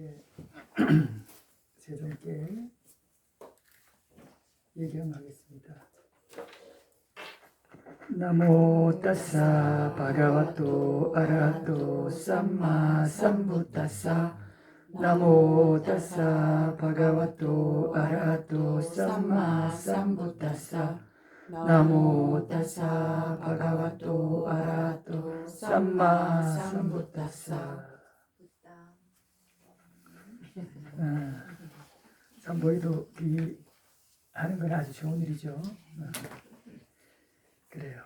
이제 세종께 예경하겠습니다. 나모 따사 바가와토 아라하토 삼마 삼부따사 나모 따사 바가와토 아라하토 삼마 삼부따사 나모 따사 바가와토 아라하토 삼마 삼부따사. 삼보이도 하는 건 아주 좋은 일이죠. 그래요.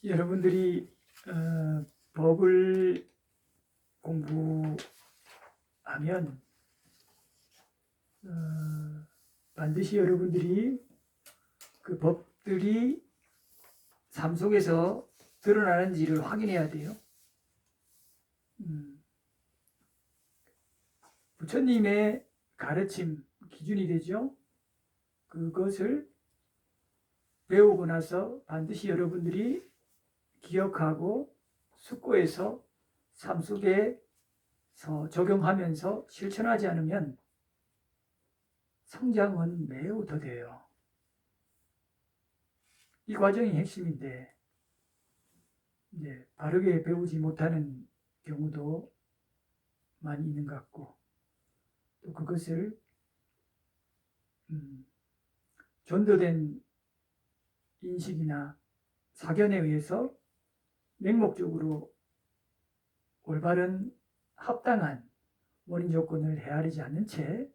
여러분들이 법을 공부하면 반드시 여러분들이 그 법들이 삶 속에서 드러나는지를 확인해야 돼요. 부처님의 가르침 기준이 되죠. 그것을 배우고 나서 반드시 여러분들이 기억하고 숙고해서 삶 속에서 적용하면서 실천하지 않으면 성장은 매우 더뎌요. 이 과정이 핵심인데 이제 바르게 배우지 못하는 경우도 많이 있는 것 같고, 또 그것을 전도된 인식이나 사견에 의해서 맹목적으로 올바른 합당한 원인 조건을 헤아리지 않는 채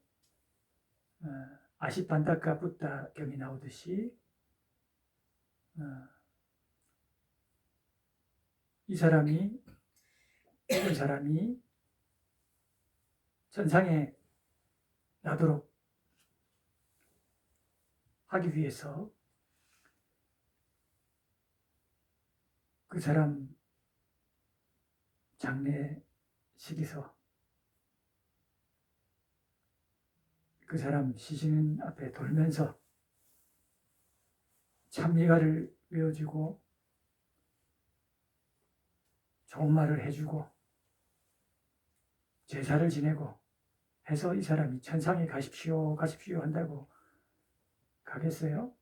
아시판다카 붓다 경이 나오듯이 이런 사람이 천상에 나도록 하기 위해서 그 사람 장례식에서 그 사람 시신 앞에 돌면서 참미가를 외워주고 좋은 말을 해주고 제사를 지내고 해서 이 사람이 천상에 가십시오 한다고 가겠어요?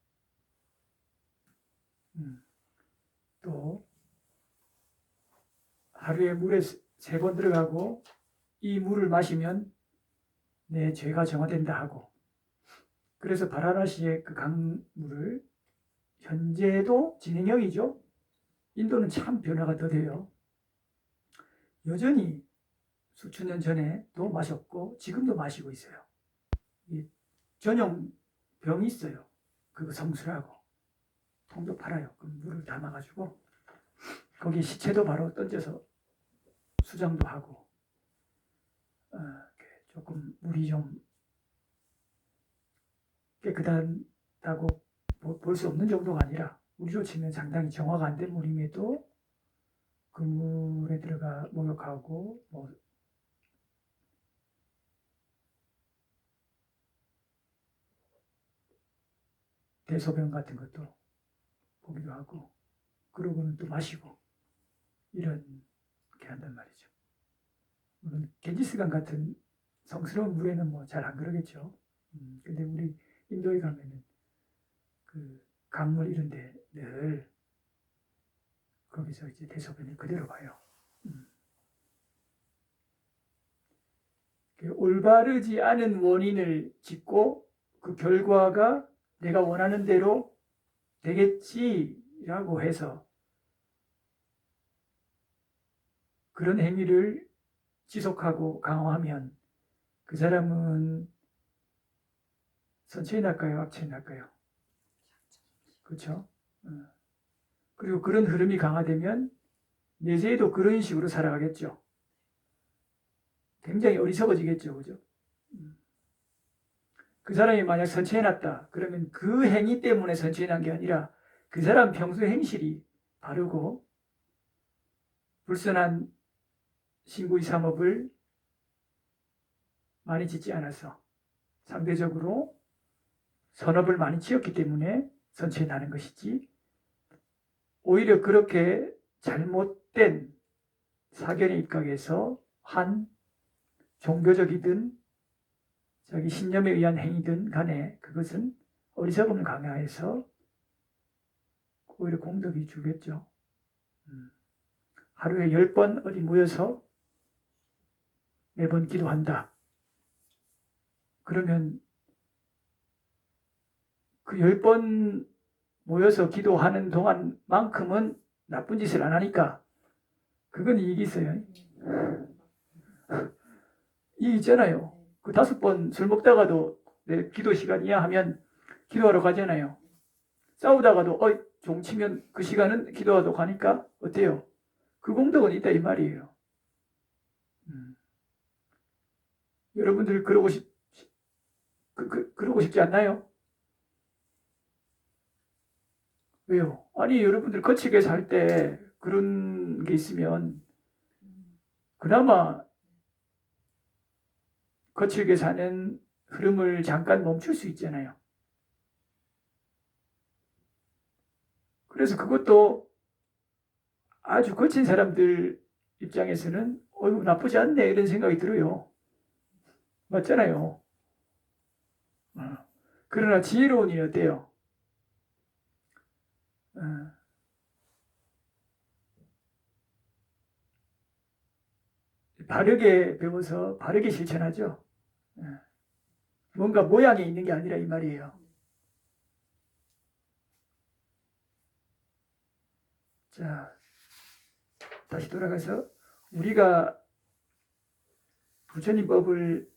또 하루에 물에 3번 들어가고 이 물을 마시면 내 죄가 정화된다 하고, 그래서 바라나시의 그 강물을 현재도 진행형이죠. 인도는 참 변화가 더뎌요. 여전히 수천 년 전에도 마셨고 지금도 마시고 있어요. 전용 병이 있어요. 그거 성수라고 통도 팔아요. 그 물을 담아가지고 거기 시체도 바로 던져서 수정도 하고, 조금 물이 좀 깨끗하다고 볼 수 없는 정도가 아니라 우리로 치면 상당히 정화가 안 된 물임에도 그 물에 들어가 목욕하고 대소변 같은 것도 보기도 하고, 그러고는 또 마시고 이렇게 한단 말이죠. 물론 겐지스강 같은 성스러운 물에는 잘 안 그러겠죠. 근데 우리 인도에 가면은 그 강물 이런데 늘 거기서 이제 대소변을 그대로 봐요. 올바르지 않은 원인을 짓고 그 결과가 내가 원하는 대로 되겠지라고 해서 그런 행위를 지속하고 강화하면 그 사람은 선체에 날까요? 악체에 날까요? 그렇죠? 그리고 그런 흐름이 강화되면 내세에도 그런 식으로 살아가겠죠. 굉장히 어리석어지겠죠. 그죠? 그 사람이 만약 선체에 났다 그러면 그 행위 때문에 선체에 난 게 아니라 그 사람 평소 행실이 바르고 불선한 신구이삼업을 많이 짓지 않아서 상대적으로 선업을 많이 지었기 때문에 선체에 나는 것이지, 오히려 그렇게 잘못된 사견에 입각해서 한 종교적이든 자기 신념에 의한 행위든 간에 그것은 어리석음을 강요해서 오히려 공덕이 주겠죠. 하루에 10번 어디 모여서 매번 기도한다. 그러면 그 10번 모여서 기도하는 동안만큼은 나쁜 짓을 안 하니까 그건 이익이 있어요. 이익 있잖아요. 그 5번 술 먹다가도 내 기도 시간이야 하면 기도하러 가잖아요. 싸우다가도 종치면 그 시간은 기도하러 가니까 어때요? 그 공덕은 있다 이 말이에요. 여러분들 그러고 싶지 않나요? 왜요? 아니 여러분들 거칠게 살 때 그런 게 있으면 그나마 거칠게 사는 흐름을 잠깐 멈출 수 있잖아요. 그래서 그것도 아주 거친 사람들 입장에서는 나쁘지 않네 이런 생각이 들어요. 맞잖아요. 그러나 지혜로운 이 어때요? 바르게 배워서 바르게 실천하죠. 뭔가 모양에 있는 게 아니라 이 말이에요. 자, 다시 돌아가서 우리가 부처님법을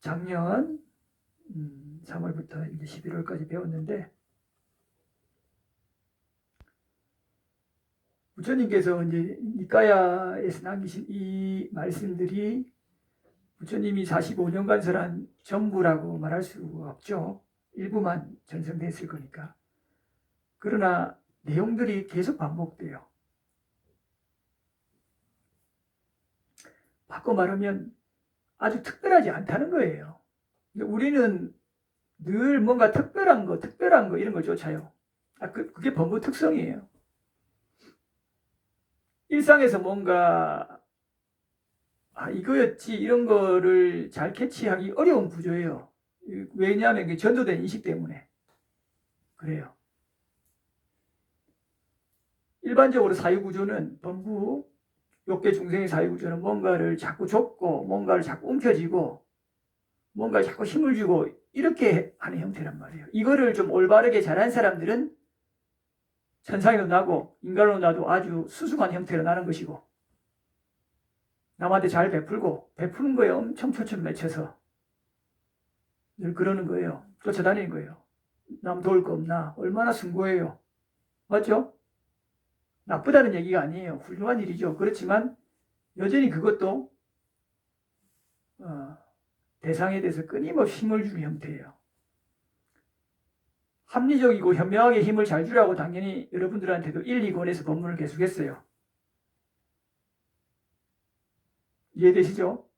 작년 3월부터 이제 11월까지 배웠는데 부처님께서 이제 니까야에서 남기신 이 말씀들이 부처님이 45년간 설한 전부라고 말할 수가 없죠. 일부만 전성됐을 거니까. 그러나 내용들이 계속 반복돼요. 바꿔 말하면 아주 특별하지 않다는 거예요. 우리는 늘 뭔가 특별한 거 이런 걸 쫓아요. 그게 법무 특성이에요. 일상에서 뭔가 이거였지 이런 거를 잘 캐치하기 어려운 구조예요. 왜냐하면 전도된 인식 때문에 그래요. 일반적으로 사유구조는 범부 욕계 중생의 사유구조는 뭔가를 자꾸 좁고 뭔가를 자꾸 움켜쥐고 뭔가 자꾸 힘을 주고 이렇게 하는 형태란 말이에요. 이거를 좀 올바르게 잘한 사람들은 천상에도 나고 인간으로 나도 아주 수수한 형태로 나는 것이고 남한테 잘 베푸는 거에 엄청 초점 맺혀서 늘 그러는 거예요. 쫓아다니는 거예요. 남 도울 거 없나? 얼마나 숭고해요. 맞죠? 나쁘다는 얘기가 아니에요. 훌륭한 일이죠. 그렇지만 여전히 그것도 대상에 대해서 끊임없이 힘을 주는 형태예요. 합리적이고 현명하게 힘을 잘 주라고 당연히 여러분들한테도 1, 2권에서 법문을 계속했어요. 이해되시죠?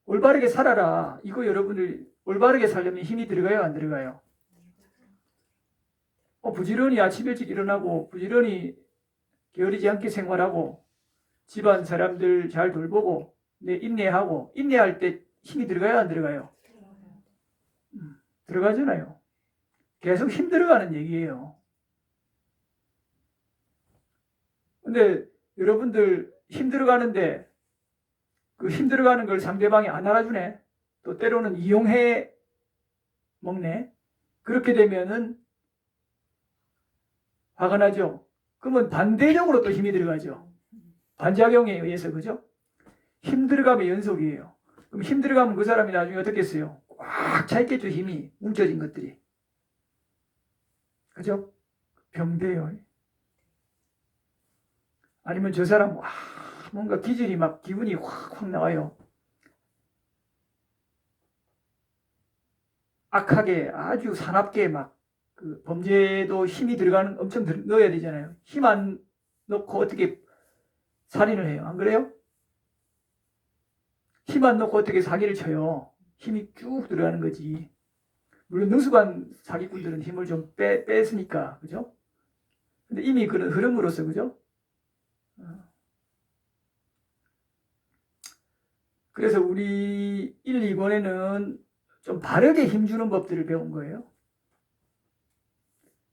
올바르게 살아라. 이거 여러분들 올바르게 살려면 힘이 들어가요? 안 들어가요? 부지런히 아침 일찍 일어나고 부지런히 게으르지 않게 생활하고 집안 사람들 잘 돌보고 인내하고 인내할 때 힘이 들어가요? 안 들어가요? 들어가잖아요. 계속 힘 들어가는 얘기예요. 근데 여러분들 힘 들어가는데 그 힘 들어가는 걸 상대방이 안 알아주네. 또 때로는 이용해 먹네. 그렇게 되면은 화가 나죠. 그러면 반대적으로 또 힘이 들어가죠. 반작용에 의해서 그죠? 힘 들어가면 연속이에요. 그럼 힘 들어가면 그 사람이 나중에 어떻겠어요? 꽉 차 있겠죠. 힘이 뭉쳐진 것들이. 그죠? 병돼요. 아니면 저 사람 뭔가 기질이 막 기분이 확 나와요. 악하게 아주 사납게 막 그 범죄도 힘이 들어가는 엄청 넣어야 되잖아요. 힘 안 넣고 어떻게 살인을 해요? 안 그래요? 힘 안 넣고 어떻게 사기를 쳐요? 힘이 쭉 들어가는 거지. 물론 능숙한 사기꾼들은 힘을 좀 뺐으니까 그죠? 근데 이미 그런 흐름으로서 그죠? 그래서 우리 1, 2권에는 좀 바르게 힘주는 법들을 배운 거예요.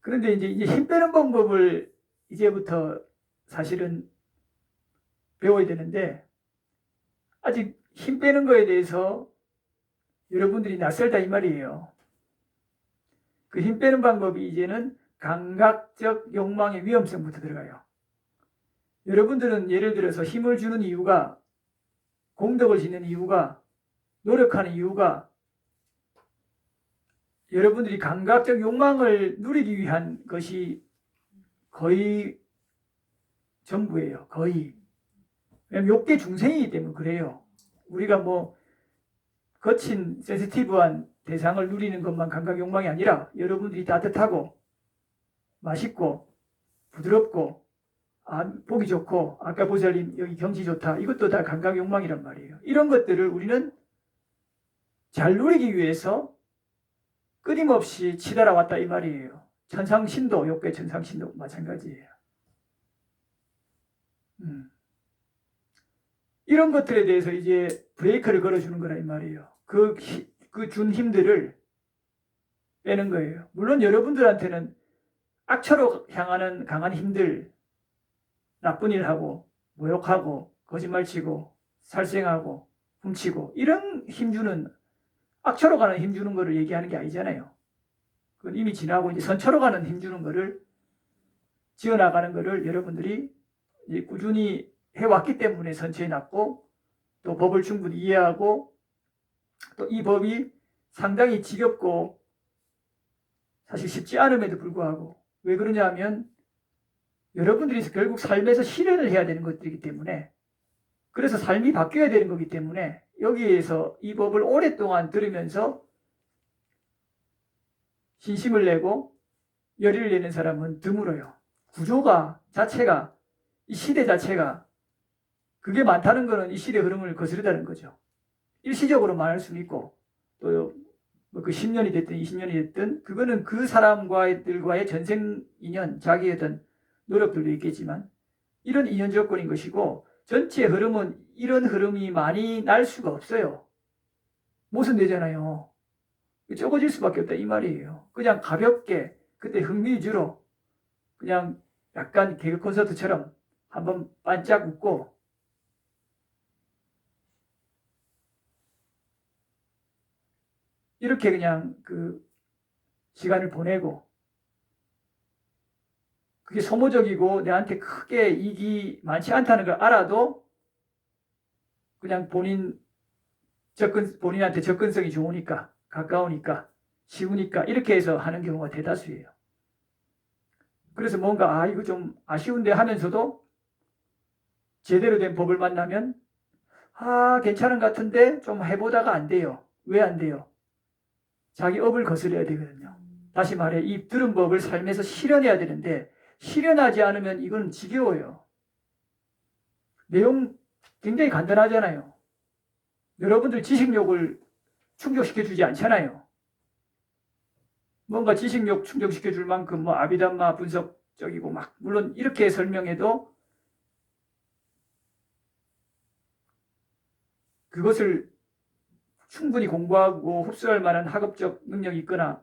그런데 이제 힘 빼는 방법을 이제부터 사실은 배워야 되는데, 아직 힘 빼는 거에 대해서 여러분들이 낯설다 이 말이에요. 그 힘 빼는 방법이 이제는 감각적 욕망의 위험성부터 들어가요. 여러분들은 예를 들어서 힘을 주는 이유가, 공덕을 짓는 이유가, 노력하는 이유가 여러분들이 감각적 욕망을 누리기 위한 것이 거의 전부예요. 거의. 왜냐면 욕계 중생이기 때문에 그래요. 우리가 뭐 거친 센시티브한 대상을 누리는 것만 감각 욕망이 아니라 여러분들이 따뜻하고 맛있고 부드럽고 보기 좋고 아까 보살님 여기 경치 좋다 이것도 다 감각 욕망이란 말이에요. 이런 것들을 우리는 잘 누리기 위해서 끊임없이 치달아 왔다 이 말이에요. 천상신도, 욕계 천상신도 마찬가지예요. 이런 것들에 대해서 이제 브레이크를 걸어주는 거라 이 말이에요. 그 준 힘들을 빼는 거예요. 물론 여러분들한테는 악처로 향하는 강한 힘들, 나쁜 일 하고 모욕하고 거짓말치고 살생하고 훔치고 이런 힘주는, 악처로 가는 힘주는 거를 얘기하는 게 아니잖아요. 그건 이미 지나고 이제 선처로 가는 힘주는 거를 지어나가는 거를 여러분들이 이제 꾸준히 해왔기 때문에 선처에 났고, 또 법을 충분히 이해하고, 또 이 법이 상당히 지겹고 사실 쉽지 않음에도 불구하고, 왜 그러냐 하면 여러분들이 결국 삶에서 실현을 해야 되는 것들이기 때문에, 그래서 삶이 바뀌어야 되는 거기 때문에 여기에서 이 법을 오랫동안 들으면서 신심을 내고 열의를 내는 사람은 드물어요. 구조가 자체가, 이 시대 자체가 그게 많다는 것은 이 시대 흐름을 거스르다는 거죠. 일시적으로 말할 수는 있고, 또 그 10년이 됐든 20년이 됐든 그거는 그 사람과의 전생 인연, 자기의 어떤 노력들도 있겠지만 이런 인연 조건인 것이고, 전체 흐름은 이런 흐름이 많이 날 수가 없어요. 모순되잖아요. 좁아질 수밖에 없다 이 말이에요. 그냥 가볍게 그때 흥미 위주로 그냥 약간 개그 콘서트처럼 한번 반짝 웃고 이렇게 그냥 그 시간을 보내고, 그게 소모적이고 내한테 크게 이익이 많지 않다는 걸 알아도 그냥 본인한테 접근성이 좋으니까, 가까우니까, 쉬우니까 이렇게 해서 하는 경우가 대다수예요. 그래서 뭔가 이거 좀 아쉬운데 하면서도 제대로 된 법을 만나면 괜찮은 것 같은데 좀 해보다가 안 돼요. 왜 안 돼요? 자기 업을 거스려야 되거든요. 다시 말해 이 들은 법을 삶에서 실현해야 되는데 실현하지 않으면 이건 지겨워요. 내용 굉장히 간단하잖아요. 여러분들 지식욕을 충족시켜주지 않잖아요. 뭔가 지식욕 충족시켜줄 만큼 뭐 아비담마 분석적이고 막 물론 이렇게 설명해도 그것을 충분히 공부하고 흡수할 만한 학업적 능력이 있거나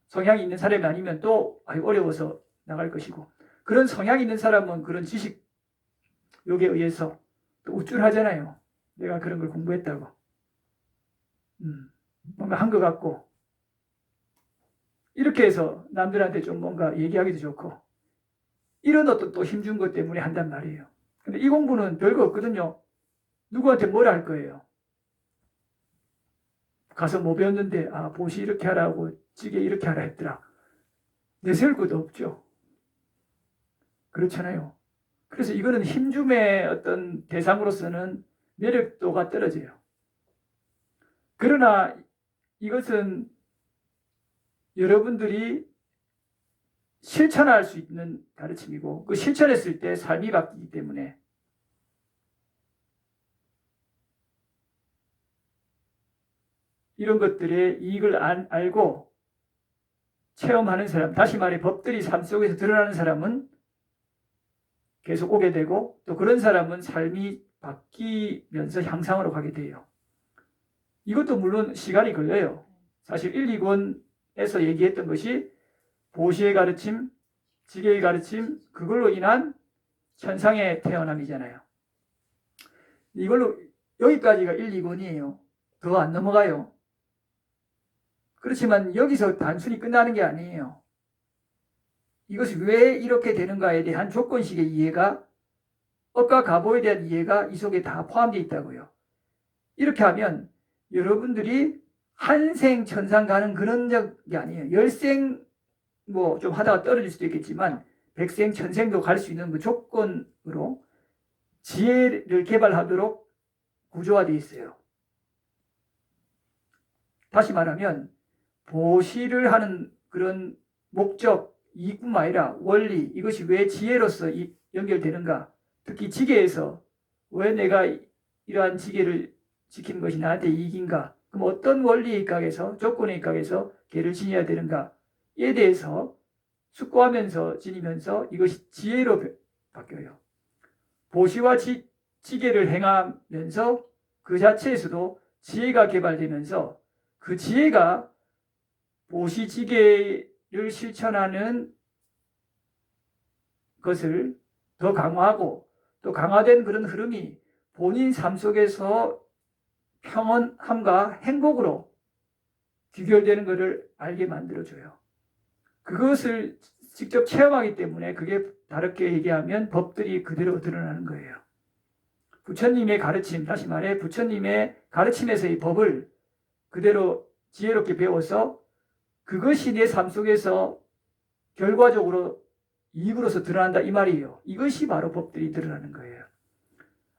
성향이 있는 사람이 아니면 또 어려워서 나갈 것이고, 그런 성향이 있는 사람은 그런 지식욕에 의해서 또 우쭐하잖아요. 내가 그런 걸 공부했다고. 뭔가 한 것 같고 이렇게 해서 남들한테 좀 뭔가 얘기하기도 좋고, 이런 어떤 또 힘준 것 때문에 한단 말이에요. 근데 이 공부는 별거 없거든요. 누구한테 뭐라 할 거예요. 가서 뭐 배웠는데 보시 이렇게 하라고 찌개 이렇게 하라 했더라. 내세울 것도 없죠. 그렇잖아요. 그래서 이거는 힘줌의 어떤 대상으로서는 매력도가 떨어져요. 그러나 이것은 여러분들이 실천할 수 있는 가르침이고, 그 실천했을 때 삶이 바뀌기 때문에 이런 것들의 이익을 알고 체험하는 사람, 다시 말해 법들이 삶 속에서 드러나는 사람은 계속 오게 되고, 또 그런 사람은 삶이 바뀌면서 향상으로 가게 돼요. 이것도 물론 시간이 걸려요. 사실 1, 2권에서 얘기했던 것이 보시의 가르침, 지계의 가르침, 그걸로 인한 천상의 태어남이잖아요. 이걸로 여기까지가 1, 2권이에요. 더 안 넘어가요. 그렇지만 여기서 단순히 끝나는 게 아니에요. 이것이 왜 이렇게 되는가에 대한 조건식의 이해가, 업과 가보에 대한 이해가 이 속에 다 포함되어 있다고요. 이렇게 하면 여러분들이 한생 천상 가는 그런 적이 아니에요. 열생 뭐 좀 하다가 떨어질 수도 있겠지만 백생 천생도 갈 수 있는 그 조건으로 지혜를 개발하도록 구조화되어 있어요. 다시 말하면 보시를 하는 그런 목적, 이뿐만 아니라 원리, 이것이 왜 지혜로서 연결되는가, 특히 지계에서 왜 내가 이러한 지계를 지키는 것이 나한테 이익인가, 그럼 어떤 원리의 입각에서, 조건의 입각에서 개를 지녀야 되는가에 대해서 숙고하면서 지니면서 이것이 지혜로 바뀌어요. 보시와 지계를 행하면서 그 자체에서도 지혜가 개발되면서 그 지혜가 보시 지계를 실천하는 것을 더 강화하고 또 강화된 그런 흐름이 본인 삶 속에서 평온함과 행복으로 귀결되는 것을 알게 만들어줘요. 그것을 직접 체험하기 때문에 그게 다르게 얘기하면 법들이 그대로 드러나는 거예요. 부처님의 가르침, 다시 말해 부처님의 가르침에서의 법을 그대로 지혜롭게 배워서 그것이 내 삶 속에서 결과적으로 이익으로서 드러난다 이 말이에요. 이것이 바로 법들이 드러나는 거예요.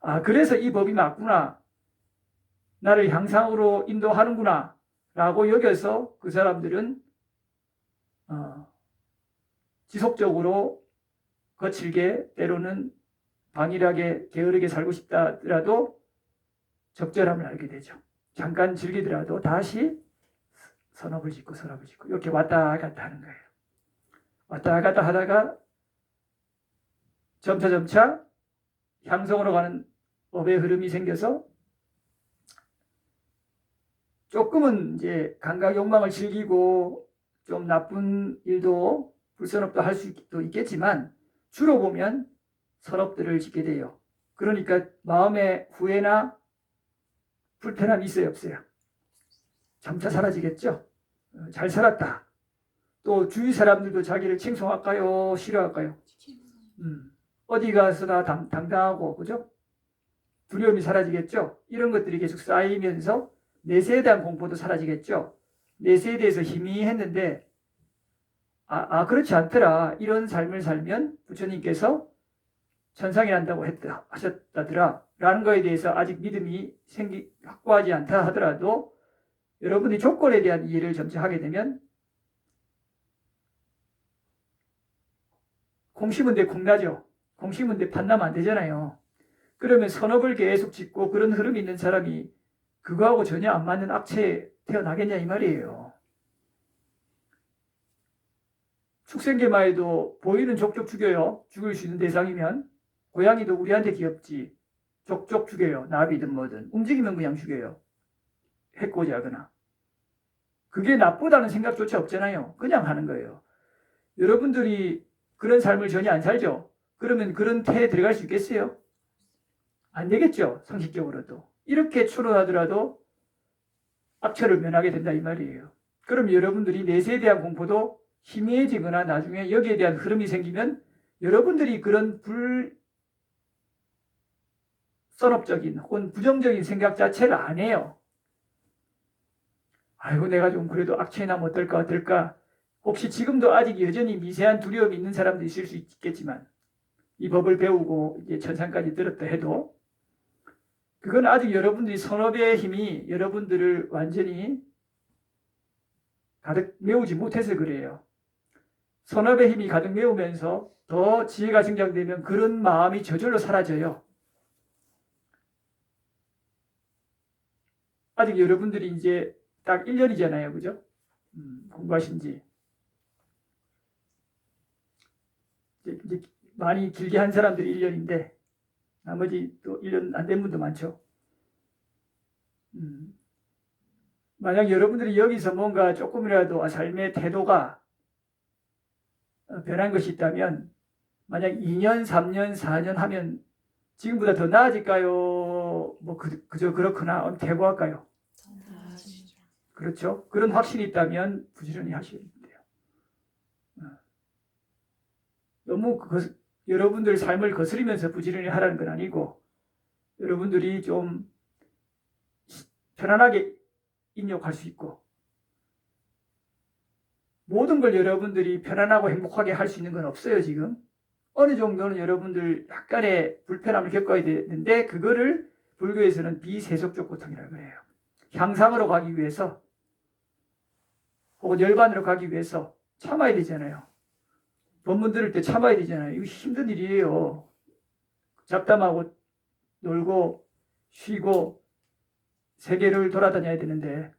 아, 그래서 이 법이 맞구나, 나를 향상으로 인도하는구나 라고 여겨서 그 사람들은 지속적으로 거칠게, 때로는 방일하게 게으르게 살고 싶다 하더라도 적절함을 알게 되죠. 잠깐 즐기더라도 다시 선업을 짓고 서랍을 짓고 이렇게 왔다 갔다 하는 거예요. 왔다 갔다 하다가 점차 향성으로 가는 법의 흐름이 생겨서 조금은 이제 감각 욕망을 즐기고 좀 나쁜 일도 불선업도 할 수도 있겠지만 주로 보면 선업들을 짓게 돼요. 그러니까 마음에 후회나 불편함이 있어요, 없어요? 점차 사라지겠죠. 잘 살았다. 또 주위 사람들도 자기를 칭송할까요? 싫어할까요? 어디 가서나 당당하고, 그죠? 두려움이 사라지겠죠. 이런 것들이 계속 쌓이면서 내세에 대한 공포도 사라지겠죠. 내세에 대해서 희미했는데 그렇지 않더라. 이런 삶을 살면 부처님께서 천상이 난다고 하셨다더라 라는 거에 대해서 아직 믿음이 확고하지 않다 하더라도 여러분이 조건에 대한 이해를 점차 하게 되면 공 심은 데 콩 나죠. 공 심은 데 팥 나면 안 되잖아요. 그러면 선업을 계속 짓고 그런 흐름이 있는 사람이 그거하고 전혀 안 맞는 악체에 태어나겠냐 이 말이에요. 축생계마에도 보이는 족족 죽여요. 죽일 수 있는 대상이면. 고양이도 우리한테 귀엽지. 족족 죽여요. 나비든 뭐든. 움직이면 그냥 죽여요. 해코지 하거나. 그게 나쁘다는 생각조차 없잖아요. 그냥 하는 거예요. 여러분들이 그런 삶을 전혀 안 살죠? 그러면 그런 태에 들어갈 수 있겠어요? 안 되겠죠. 상식적으로도. 이렇게 추론하더라도 악처를 면하게 된다 이 말이에요. 그럼 여러분들이 내세에 대한 공포도 희미해지거나 나중에 여기에 대한 흐름이 생기면 여러분들이 그런 불선업적인 혹은 부정적인 생각 자체를 안 해요. 아이고 내가 좀 그래도 악취에 나면 어떨까. 혹시 지금도 아직 여전히 미세한 두려움이 있는 사람도 있을 수 있겠지만 이 법을 배우고 이제 천상까지 들었다 해도 그건 아직 여러분들이 선업의 힘이 여러분들을 완전히 가득 메우지 못해서 그래요. 선업의 힘이 가득 메우면서 더 지혜가 증장되면 그런 마음이 저절로 사라져요. 아직 여러분들이 이제 딱 1년이잖아요. 그죠? 공부하신 지. 이제 많이 길게 한 사람들이 1년인데 나머지 또 1년 안 된 분도 많죠. 만약 여러분들이 여기서 뭔가 조금이라도 삶의 태도가 변한 것이 있다면, 만약 2년, 3년, 4년 하면 지금보다 더 나아질까요? 뭐 그저 그렇거나 퇴보할까요? 그렇죠. 그런 확신이 있다면 부지런히 하셔야 돼요. 너무 여러분들 삶을 거스리면서 부지런히 하라는 건 아니고, 여러분들이 좀 편안하게 인욕할 수 있고, 모든 걸 여러분들이 편안하고 행복하게 할 수 있는 건 없어요. 지금 어느 정도는 여러분들 약간의 불편함을 겪어야 되는데, 그거를 불교에서는 비세속적 고통이라고 해요. 향상으로 가기 위해서 혹은 열반으로 가기 위해서 참아야 되잖아요. 법문 들을 때 참아야 되잖아요. 이거 힘든 일이에요. 잡담하고 놀고 쉬고 세계를 돌아다녀야 되는데,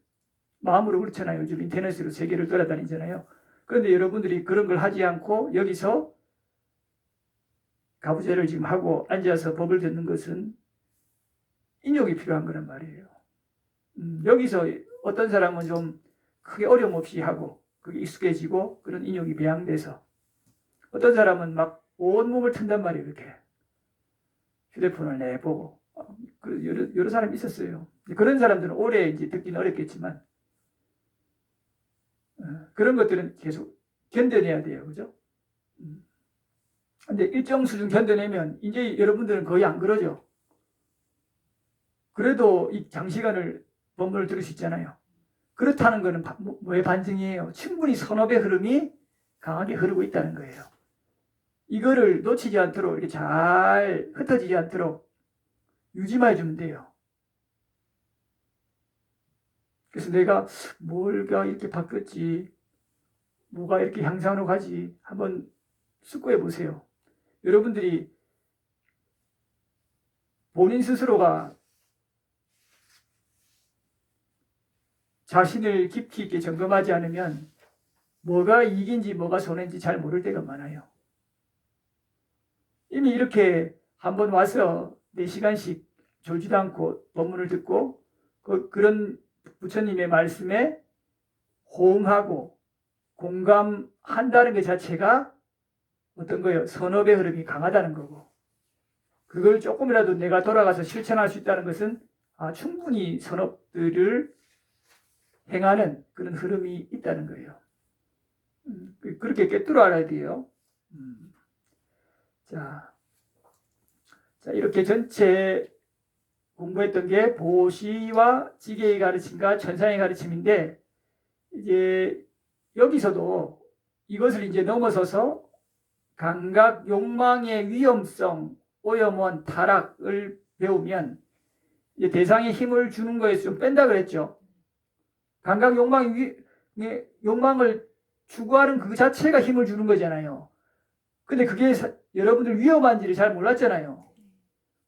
마음으로 그렇잖아요. 요즘 인터넷으로 세계를 돌아다니잖아요. 그런데 여러분들이 그런 걸 하지 않고 여기서 가부제를 지금 하고 앉아서 법을 듣는 것은 인욕이 필요한 거란 말이에요. 여기서 어떤 사람은 좀 크게 어려움 없이 하고 그게 익숙해지고 그런 인욕이 배양돼서, 어떤 사람은 막 온몸을 튼단 말이에요. 이렇게 휴대폰을 내보고 여러 사람이 있었어요. 그런 사람들은 오래 이제 듣기는 어렵겠지만, 그런 것들은 계속 견뎌내야 돼요. 그죠? 근데 일정 수준 견뎌내면 이제 여러분들은 거의 안 그러죠. 그래도 이 장시간을 법문을 들을 수 있잖아요. 그렇다는 것은 뭐의 반증이에요? 충분히 선업의 흐름이 강하게 흐르고 있다는 거예요. 이거를 놓치지 않도록, 이렇게 잘 흩어지지 않도록 유지만 해주면 돼요. 그래서 내가 뭘가 이렇게 바뀌었지, 뭐가 이렇게 향상으로 가지, 한번 숙고해 보세요. 여러분들이 본인 스스로가 자신을 깊이 있게 점검하지 않으면 뭐가 이익인지 뭐가 손해인지 잘 모를 때가 많아요. 이미 이렇게 한번 와서 4시간씩 졸지도 않고 법문을 듣고 그런 부처님의 말씀에 호응하고 공감한다는 것 자체가 어떤 거예요? 선업의 흐름이 강하다는 거고, 그걸 조금이라도 내가 돌아가서 실천할 수 있다는 것은 충분히 선업들을 행하는 그런 흐름이 있다는 거예요. 그렇게 꿰뚫어 알아야 돼요. 자, 이렇게 전체 공부했던 게 보시와 지계의 가르침과 천상의 가르침인데, 이제 여기서도 이것을 이제 넘어서서 감각 욕망의 위험성, 오염원, 타락을 배우면 이제 대상에 힘을 주는 거에서 좀 뺀다 그랬죠. 감각 욕망을 추구하는 그 자체가 힘을 주는 거잖아요. 근데 그게 여러분들 위험한지를 잘 몰랐잖아요.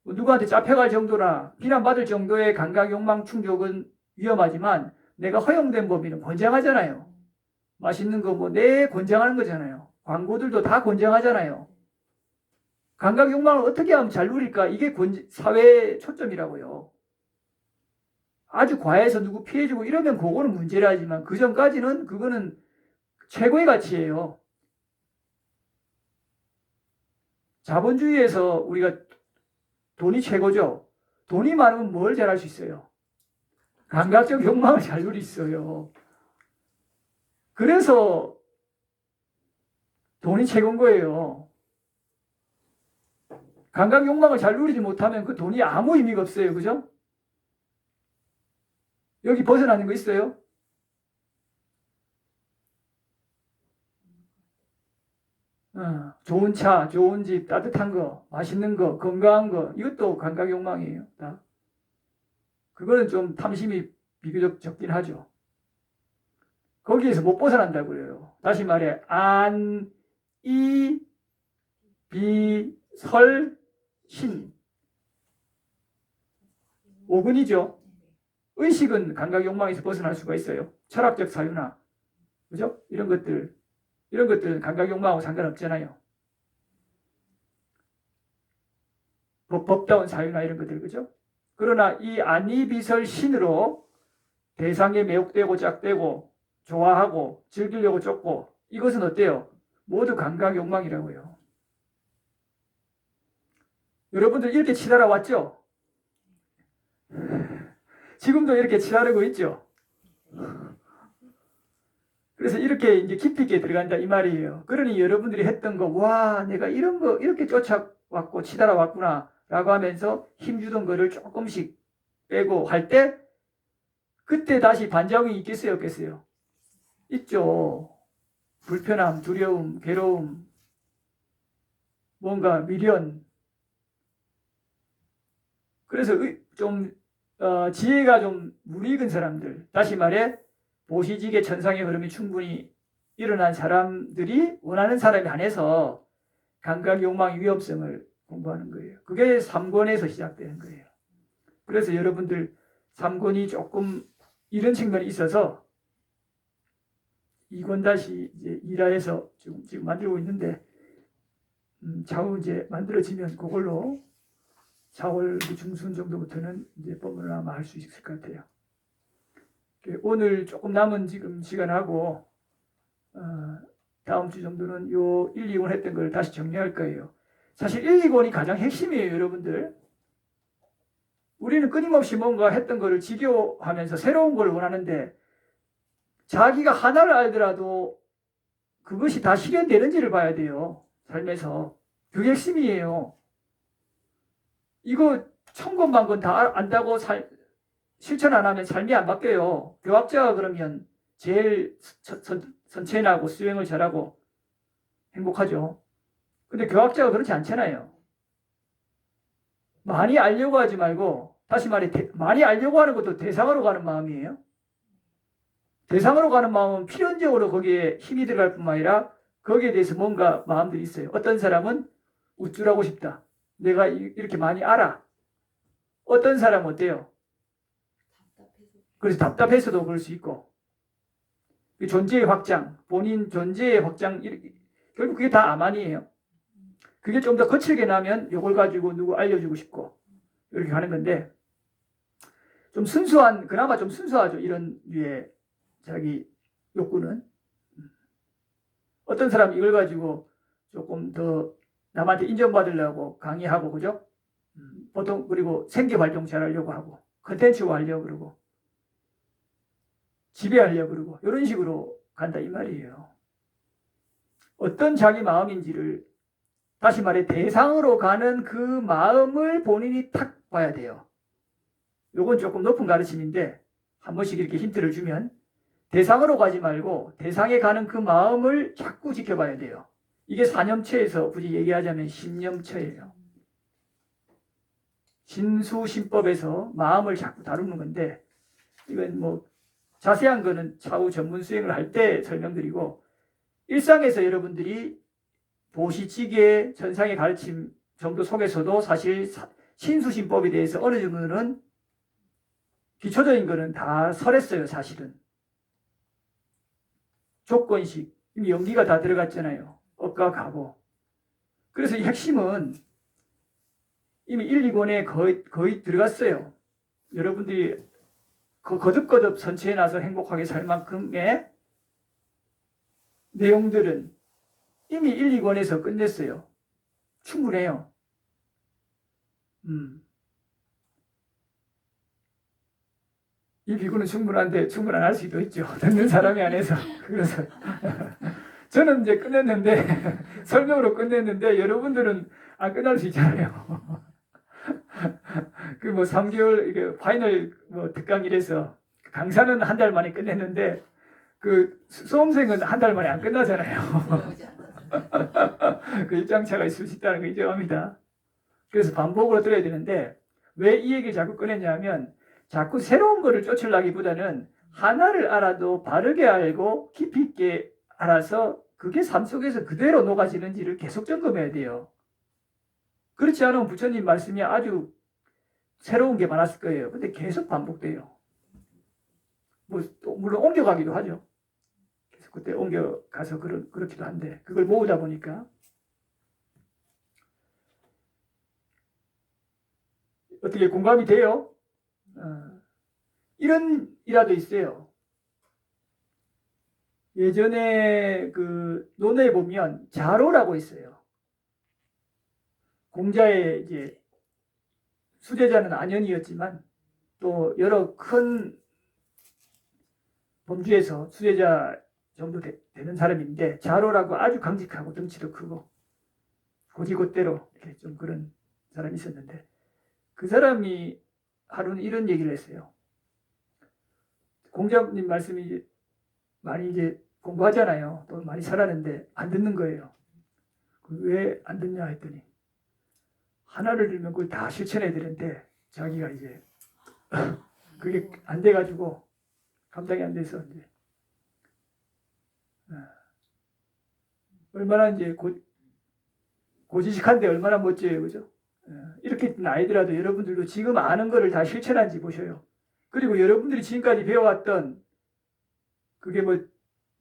누구한테 잡혀갈 정도나 비난받을 정도의 감각 욕망 충족은 위험하지만, 내가 허용된 범위는 권장하잖아요. 맛있는 거 권장하는 거잖아요. 광고들도 다 권장하잖아요. 감각 욕망을 어떻게 하면 잘 누릴까? 이게 사회의 초점이라고요. 아주 과해서 누구 피해주고 이러면 그거는 문제라 하지만, 그 전까지는 그거는 최고의 가치예요. 자본주의에서 우리가 돈이 최고죠. 돈이 많으면 뭘 잘할 수 있어요? 감각적 욕망을 잘 누릴 수 있어요. 그래서 돈이 최고인 거예요. 감각 욕망을 잘 누리지 못하면 그 돈이 아무 의미가 없어요. 그죠? 여기 벗어나는 거 있어요? 좋은 차, 좋은 집, 따뜻한 거, 맛있는 거, 건강한 거, 이것도 감각 욕망이에요. 다. 그거는 좀 탐심이 비교적 적긴 하죠. 거기에서 못 벗어난다고 그래요. 다시 말해, 안, 이, 비, 설, 신. 5근이죠. 의식은 감각 욕망에서 벗어날 수가 있어요. 철학적 사유나, 그죠? 이런 것들은 감각 욕망하고 상관없잖아요. 법다운 사유나 이런 것들, 그죠? 그러나 이 안이비설 신으로 대상에 매혹되고 짝대고 좋아하고 즐기려고 쫓고, 이것은 어때요? 모두 감각 욕망이라고요. 여러분들 이렇게 치달아 왔죠? 지금도 이렇게 치달고 있죠? 그래서 이렇게 이제 깊이 있게 들어간다 이 말이에요. 그러니 여러분들이 했던 거, 와, 내가 이런 거 이렇게 쫓아왔고 치달아 왔구나 라고 하면서 힘주던 거를 조금씩 빼고 할 때, 그때 다시 반작용이 있겠어요, 없겠어요? 있죠. 불편함, 두려움, 괴로움, 뭔가 미련. 그래서 좀 지혜가 좀 무익은 사람들, 다시 말해 보시지계 천상의 흐름이 충분히 일어난 사람들이 원하는 사람에 한해서 감각 욕망의 위험성을 공부하는 거예요. 그게 3권에서 시작되는 거예요. 그래서 여러분들 3권이 조금 이런 측면이 있어서 2권 다시 이제 2라에서 지금 만들고 있는데, 차후 이제 만들어지면 그걸로 4월 중순 정도부터는 이제 법문을 아마 할 수 있을 것 같아요. 오늘 조금 남은 지금 시간하고 다음 주 정도는 요 1, 2권 했던 걸 다시 정리할 거예요. 사실 1, 2권이 가장 핵심이에요, 여러분들. 우리는 끊임없이 뭔가 했던 거를 지겨워하면서 새로운 걸 원하는데, 자기가 하나를 알더라도 그것이 다 실현되는지를 봐야 돼요, 삶에서. 그게 핵심이에요. 이거 1000권 다 안다고 실천 안 하면 삶이 안 바뀌어요. 교학자가 그러면 제일 선천하고 수행을 잘하고 행복하죠. 근데 교학자가 그렇지 않잖아요. 많이 알려고 하지 말고, 다시 말해 많이 알려고 하는 것도 대상으로 가는 마음이에요. 대상으로 가는 마음은 필연적으로 거기에 힘이 들어갈 뿐만 아니라 거기에 대해서 뭔가 마음들이 있어요. 어떤 사람은 우쭐하고 싶다. 내가 이렇게 많이 알아. 어떤 사람은 어때요? 그래서 답답해서도 그럴 수 있고, 존재의 확장, 본인 존재의 확장, 결국 그게 다 암안이에요. 그게 좀 더 거칠게 나면 이걸 가지고 누구 알려주고 싶고 이렇게 가는 건데, 좀 순수한, 그나마 좀 순수하죠, 이런 류의 자기 욕구는. 어떤 사람 이걸 가지고 조금 더 남한테 인정받으려고 강의하고, 그죠? 보통 그리고 생계 활동 잘하려고 하고 컨텐츠 하려고 그러고 지배하려고 그러고 이런 식으로 간다 이 말이에요. 어떤 자기 마음인지를, 다시 말해 대상으로 가는 그 마음을 본인이 탁 봐야 돼요. 요건 조금 높은 가르침인데 한 번씩 이렇게 힌트를 주면, 대상으로 가지 말고 대상에 가는 그 마음을 자꾸 지켜봐야 돼요. 이게 사념처에서 굳이 얘기하자면 신념처예요. 신수신법에서 마음을 자꾸 다루는 건데, 이건 뭐 자세한 거는 차후 전문 수행을 할 때 설명드리고, 일상에서 여러분들이 보시지계 전상의 가르침 정도 속에서도 사실 신수신법에 대해서 어느 정도는 기초적인 거는 다 설했어요, 사실은. 조건식, 이미 연기가 다 들어갔잖아요. 업과 가고. 그래서 이 핵심은 이미 1, 2권에 거의 들어갔어요. 여러분들이 거듭거듭 선체에 나서 행복하게 살 만큼의 내용들은 이미 1, 2권에서 끝냈어요. 충분해요. 1, 2권은 충분한데 충분 안 할 수도 있죠. 듣는 사람이 안에서. 그래서 저는 이제 끝냈는데 설명으로 끝냈는데, 여러분들은 안 끝날 수 있잖아요. 그 뭐 3개월 이게 파이널 뭐 특강이라서 강사는 한 달 만에 끝냈는데 그 수험생은 한 달 만에 안 끝나잖아요. 그 입장차가 있을 수 있다는 거 인정합니다. 그래서 반복으로 들어야 되는데, 왜 이 얘기를 자꾸 꺼냈냐면, 자꾸 새로운 거를 쫓으려기보다는 하나를 알아도 바르게 알고 깊이 있게 알아서 그게 삶 속에서 그대로 녹아지는지를 계속 점검해야 돼요. 그렇지 않으면 부처님 말씀이 아주 새로운 게 많았을 거예요. 근데 계속 반복돼요. 뭐 물론 옮겨가기도 하죠. 그래서 그때 옮겨가서 그렇기도 한데, 그걸 모으다 보니까. 어떻게 공감이 돼요? 이런 일화도 있어요. 예전에 그 논어에 보면 자로라고 있어요. 공자의 이제 수제자는 안현이었지만 또 여러 큰 범주에서 수제자 정도 되는 사람인데 자로라고 아주 강직하고 덩치도 크고 고지곳대로 이렇게 좀 그런 사람이 있었는데 그 사람이 하루는 이런 얘기를 했어요. 공자님 말씀이 많이 이제 공부하잖아요. 또 많이 살았는데 안 듣는 거예요. 왜 안 듣냐 했더니 하나를 들면 그걸 다 실천해야 되는데 자기가 이제 그게 안 돼가지고 감당이 안 돼서 이제 얼마나 이제 고지식한데 얼마나 멋져요, 그죠? 이렇게 나이더라도 여러분들도 지금 아는 거를 다 실천한지 보셔요. 그리고 여러분들이 지금까지 배워왔던 그게 뭐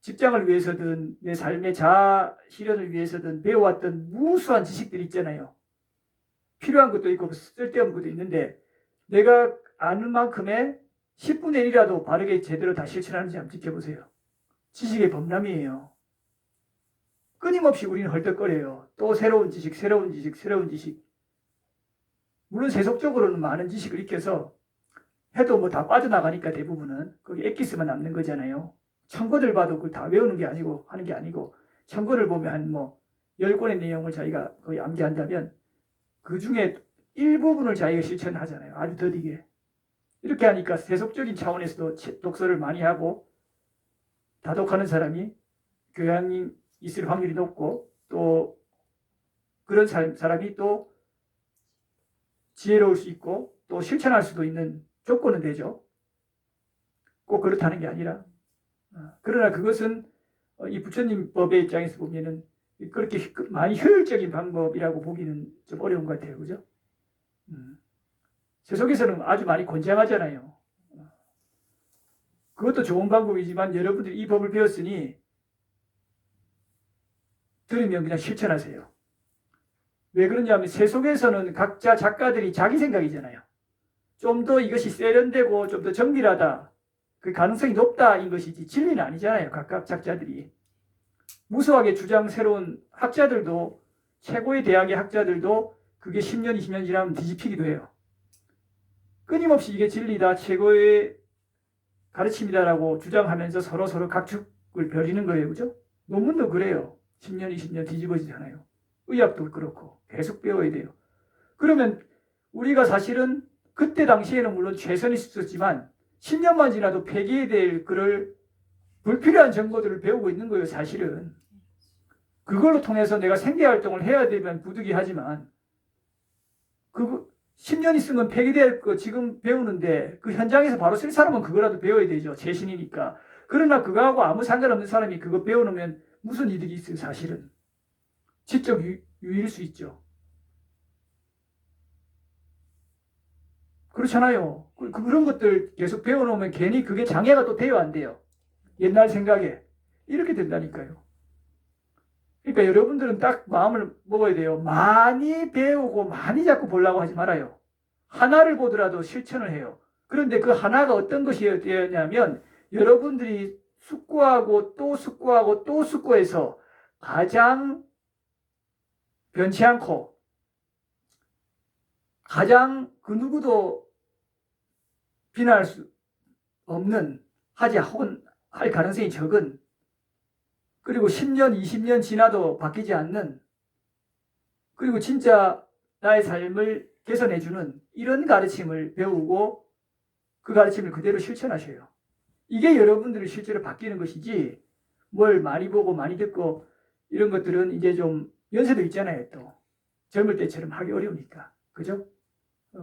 직장을 위해서든 내 삶의 자아 실현을 위해서든 배워왔던 무수한 지식들이 있잖아요. 필요한 것도 있고 쓸데없는 것도 있는데 내가 아는 만큼의 10분의 1이라도 바르게 제대로 다 실천하는지 한번 지켜보세요. 지식의 범람이에요. 끊임없이 우리는 헐떡거려요. 또 새로운 지식, 새로운 지식, 새로운 지식. 물론 세속적으로는 많은 지식을 익혀서 해도 뭐 다 빠져나가니까 대부분은 거기 엑기스만 남는 거잖아요. 청구들 봐도 그걸 다 외우는 게 아니고 하는 게 아니고 청구를 보면 한 뭐 10권의 내용을 자기가 거의 암기한다면 그 중에 일부분을 자기가 실천하잖아요. 아주 더디게. 이렇게 하니까 세속적인 차원에서도 독서를 많이 하고 다독하는 사람이 교양이 있을 확률이 높고 또 그런 사람이 또 지혜로울 수 있고 또 실천할 수도 있는 조건은 되죠. 꼭 그렇다는 게 아니라 그러나 그것은 이 부처님 법의 입장에서 보면은 그렇게 많이 효율적인 방법이라고 보기는 좀 어려운 것 같아요. 그죠? 세속에서는 아주 많이 권장하잖아요. 그것도 좋은 방법이지만 여러분들이 이 법을 배웠으니 들으면 그냥 실천하세요. 왜 그러냐면 세속에서는 각자 작가들이 자기 생각이잖아요. 좀 더 이것이 세련되고 좀 더 정밀하다. 그 가능성이 높다인 것이지 진리는 아니잖아요. 각각 작자들이. 무수하게 주장새로운 학자들도 최고의 대학의 학자들도 그게 10년, 20년 지나면 뒤집히기도 해요. 끊임없이 이게 진리다, 최고의 가르침이다라고 주장하면서 서로 각축을 벌이는 거예요. 그죠? 논문도 그래요. 10년, 20년 뒤집어지잖아요. 의학도 그렇고 계속 배워야 돼요. 그러면 우리가 사실은 그때 당시에는 물론 최선이 있었지만 10년만 지나도 폐기해야 될 그럴 불필요한 정보들을 배우고 있는 거예요. 사실은. 그걸로 통해서 내가 생계활동을 해야 되면 부득이하지만 그 10년 있으면 폐기될 거 지금 배우는데 그 현장에서 바로 쓸 사람은 그거라도 배워야 되죠. 재신이니까. 그러나 그거하고 아무 상관없는 사람이 그거 배워놓으면 무슨 이득이 있어요. 사실은. 지적 유의일 수 있죠. 그렇잖아요. 그런 것들 계속 배워놓으면 괜히 그게 장애가 또 돼요, 안 돼요? 옛날 생각에. 이렇게 된다니까요. 그러니까 여러분들은 딱 마음을 먹어야 돼요. 많이 배우고 많이 자꾸 보려고 하지 말아요. 하나를 보더라도 실천을 해요. 그런데 그 하나가 어떤 것이었냐면 여러분들이 숙고하고 또 숙고하고 또 숙고해서 가장 변치 않고 가장 그 누구도 비난할 수 없는 혹은 할 가능성이 적은 그리고 10년, 20년 지나도 바뀌지 않는 그리고 진짜 나의 삶을 개선해주는 이런 가르침을 배우고 그 가르침을 그대로 실천하셔요. 이게 여러분들이 실제로 바뀌는 것이지 뭘 많이 보고 많이 듣고 이런 것들은 이제 좀 연세도 있잖아요. 또 젊을 때처럼 하기 어려우니까. 그죠?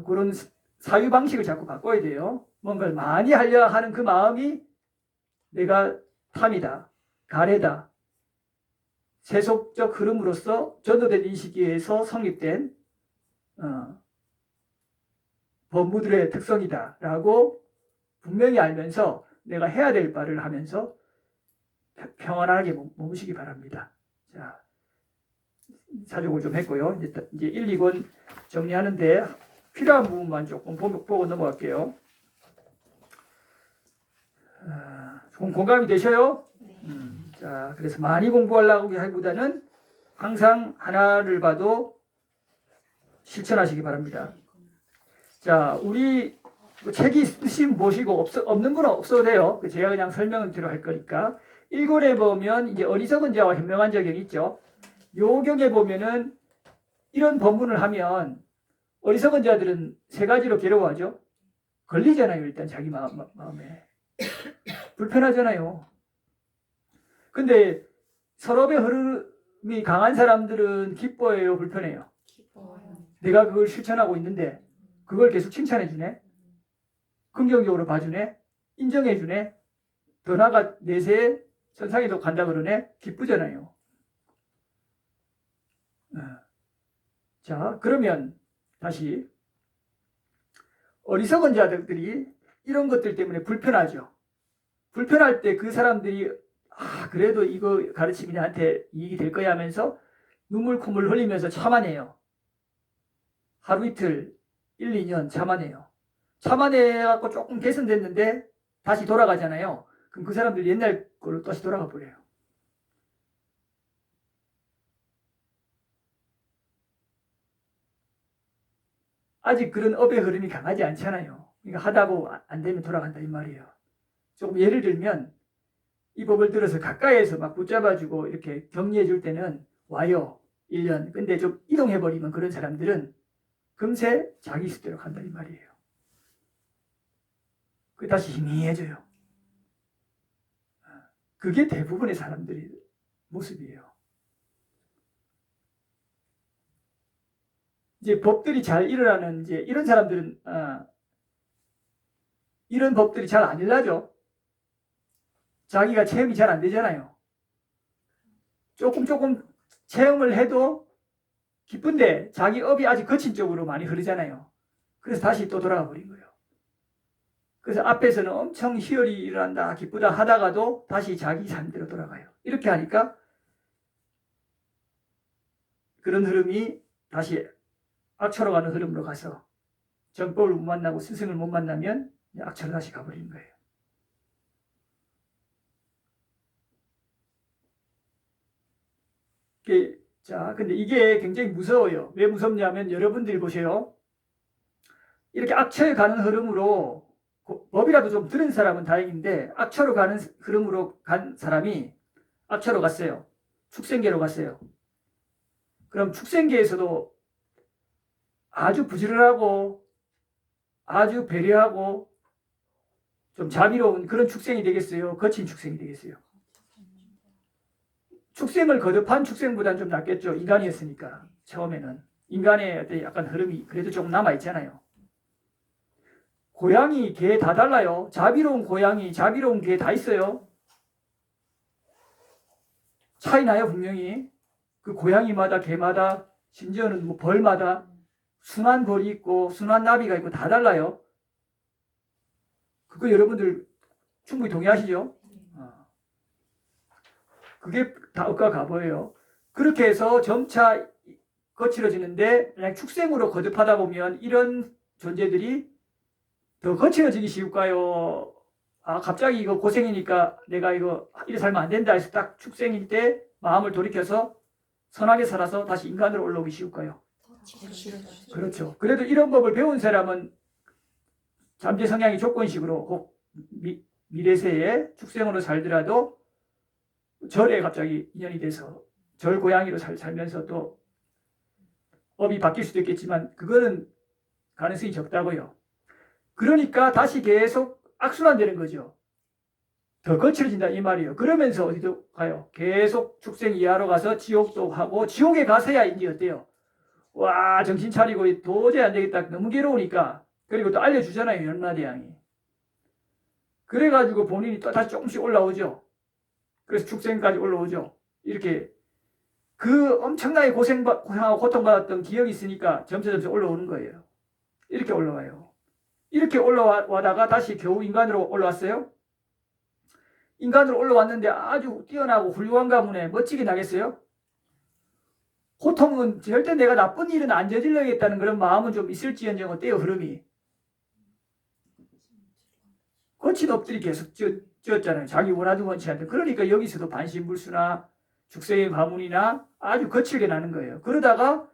그런 사유 방식을 자꾸 바꿔야 돼요. 뭔가를 많이 하려 하는 그 마음이 내가 탐이다, 가래다, 세속적 흐름으로서 전도된 인식에서 성립된 법무들의 특성이다라고 분명히 알면서 내가 해야 될 바를 하면서 평안하게 머무시기 바랍니다. 자, 사족을 좀 했고요. 이제 1, 2권 정리하는데 필요한 부분만 조금 보고 넘어갈게요. 좀 공감이 되셔요? 자, 그래서 많이 공부하려고 하기보다는 항상 하나를 봐도 실천하시기 바랍니다. 자, 우리 책이 있으신 보시고 없는 건 없어도 돼요. 제가 그냥 설명을 들어 할 거니까. 1권에 보면 이제 어리석은 자와 현명한 자경이 있죠. 요 경에 보면은 이런 본문을 하면 어리석은 자들은 세 가지로 괴로워하죠. 걸리잖아요. 일단 자기 마음에. 불편하잖아요. 근데 서럽의 흐름이 강한 사람들은 기뻐해요, 불편해요? 기뻐요. 내가 그걸 실천하고 있는데 그걸 계속 칭찬해주네, 긍정적으로 봐주네, 인정해주네, 더 나아가 내세 선상에도 간다 그러네, 기쁘잖아요. 자, 그러면 다시 어리석은 자들이 이런 것들 때문에 불편하죠. 불편할 때 그 사람들이 그래도 이거 가르침이 나한테 이익이 될 거야 하면서 눈물 콧물 흘리면서 참아내요. 하루 이틀 1, 2년 참아내요. 참아내갖고 조금 개선됐는데 다시 돌아가잖아요. 그럼 그 사람들 옛날 걸로 다시 돌아가 버려요. 아직 그런 업의 흐름이 강하지 않잖아요. 그러니까 하다고 안 되면 돌아간다 이 말이에요. 조금 예를 들면 이 법을 들어서 가까이에서 막 붙잡아주고 이렇게 격려해 줄 때는 와요. 1년. 근데 좀 이동해버리면 그런 사람들은 금세 자기 스스로 간다 이 말이에요. 그 다시 희미해져요. 그게 대부분의 사람들의 모습이에요. 이제 법들이 잘 일어나는 이제 이런 사람들은 이런 법들이 잘 안 일어나죠. 자기가 체험이 잘 안 되잖아요. 조금 체험을 해도 기쁜데 자기 업이 아직 거친 쪽으로 많이 흐르잖아요. 그래서 다시 또 돌아가 버린 거예요. 그래서 앞에서는 엄청 희열이 일어난다, 기쁘다 하다가도 다시 자기 삶대로 돌아가요. 이렇게 하니까 그런 흐름이 다시 악처로 가는 흐름으로 가서 정법을 못 만나고 스승을 못 만나면 악처로 다시 가버리는 거예요. 자, 근데 이게 굉장히 무서워요. 왜 무섭냐면 여러분들이 보세요. 이렇게 악처에 가는 흐름으로 법이라도 좀 들은 사람은 다행인데 악처로 가는 흐름으로 간 사람이 악처로 갔어요. 축생계로 갔어요. 그럼 축생계에서도 아주 부지런하고 아주 배려하고 좀 자비로운 그런 축생이 되겠어요? 거친 축생이 되겠어요? 축생을 거듭한 축생보다는 좀 낫겠죠. 인간이었으니까 처음에는. 인간의 어떤 약간 흐름이 그래도 조금 남아있잖아요. 고양이, 개 다 달라요. 자비로운 고양이, 자비로운 개 다 있어요. 차이 나요, 분명히. 그 고양이마다, 개마다, 심지어는 뭐 벌마다 순한 벌이 있고, 순한 나비가 있고, 다 달라요. 그거 여러분들 충분히 동의하시죠? 그게 다 억과 가보예요. 그렇게 해서 점차 거칠어지는데, 그냥 축생으로 거듭하다 보면 이런 존재들이 더 거칠어지기 쉬울까요? 갑자기 이거 고생이니까 내가 이거 이래 살면 안 된다 해서 딱 축생일 때 마음을 돌이켜서 선하게 살아서 다시 인간으로 올라오기 쉬울까요? 그렇죠. 그래도 이런 법을 배운 사람은 잠재 성향이 조건식으로 혹 미래세에 축생으로 살더라도 절에 갑자기 인연이 돼서 절 고양이로 살면서 또 업이 바뀔 수도 있겠지만 그거는 가능성이 적다고요. 그러니까 다시 계속 악순환되는 거죠. 더 거칠어진다 이 말이에요. 그러면서 어디도 가요? 계속 축생 이하로 가서 지옥도 하고, 지옥에 가서야 이제 어때요? 와, 정신 차리고 도저히 안 되겠다, 너무 괴로우니까. 그리고 또 알려주잖아요, 연마대왕이. 그래가지고 본인이 또 다시 조금씩 올라오죠. 그래서 축생까지 올라오죠. 이렇게 그 엄청나게 고생하고 고통받았던 기억이 있으니까 점차 올라오는 거예요. 이렇게 올라와요. 이렇게 올라와다가 다시 겨우 인간으로 올라왔어요. 인간으로 올라왔는데 아주 뛰어나고 훌륭한 가문에 멋지게 나겠어요? 고통은 절대 내가 나쁜 일은 안 저질러야겠다는 그런 마음은 좀 있을지언정 어때요, 흐름이? 거친 엎드리 계속 지었잖아요. 자기 원하든 원치 않든. 그러니까 여기서도 반신불수나 죽생의 가문이나 아주 거칠게 나는 거예요. 그러다가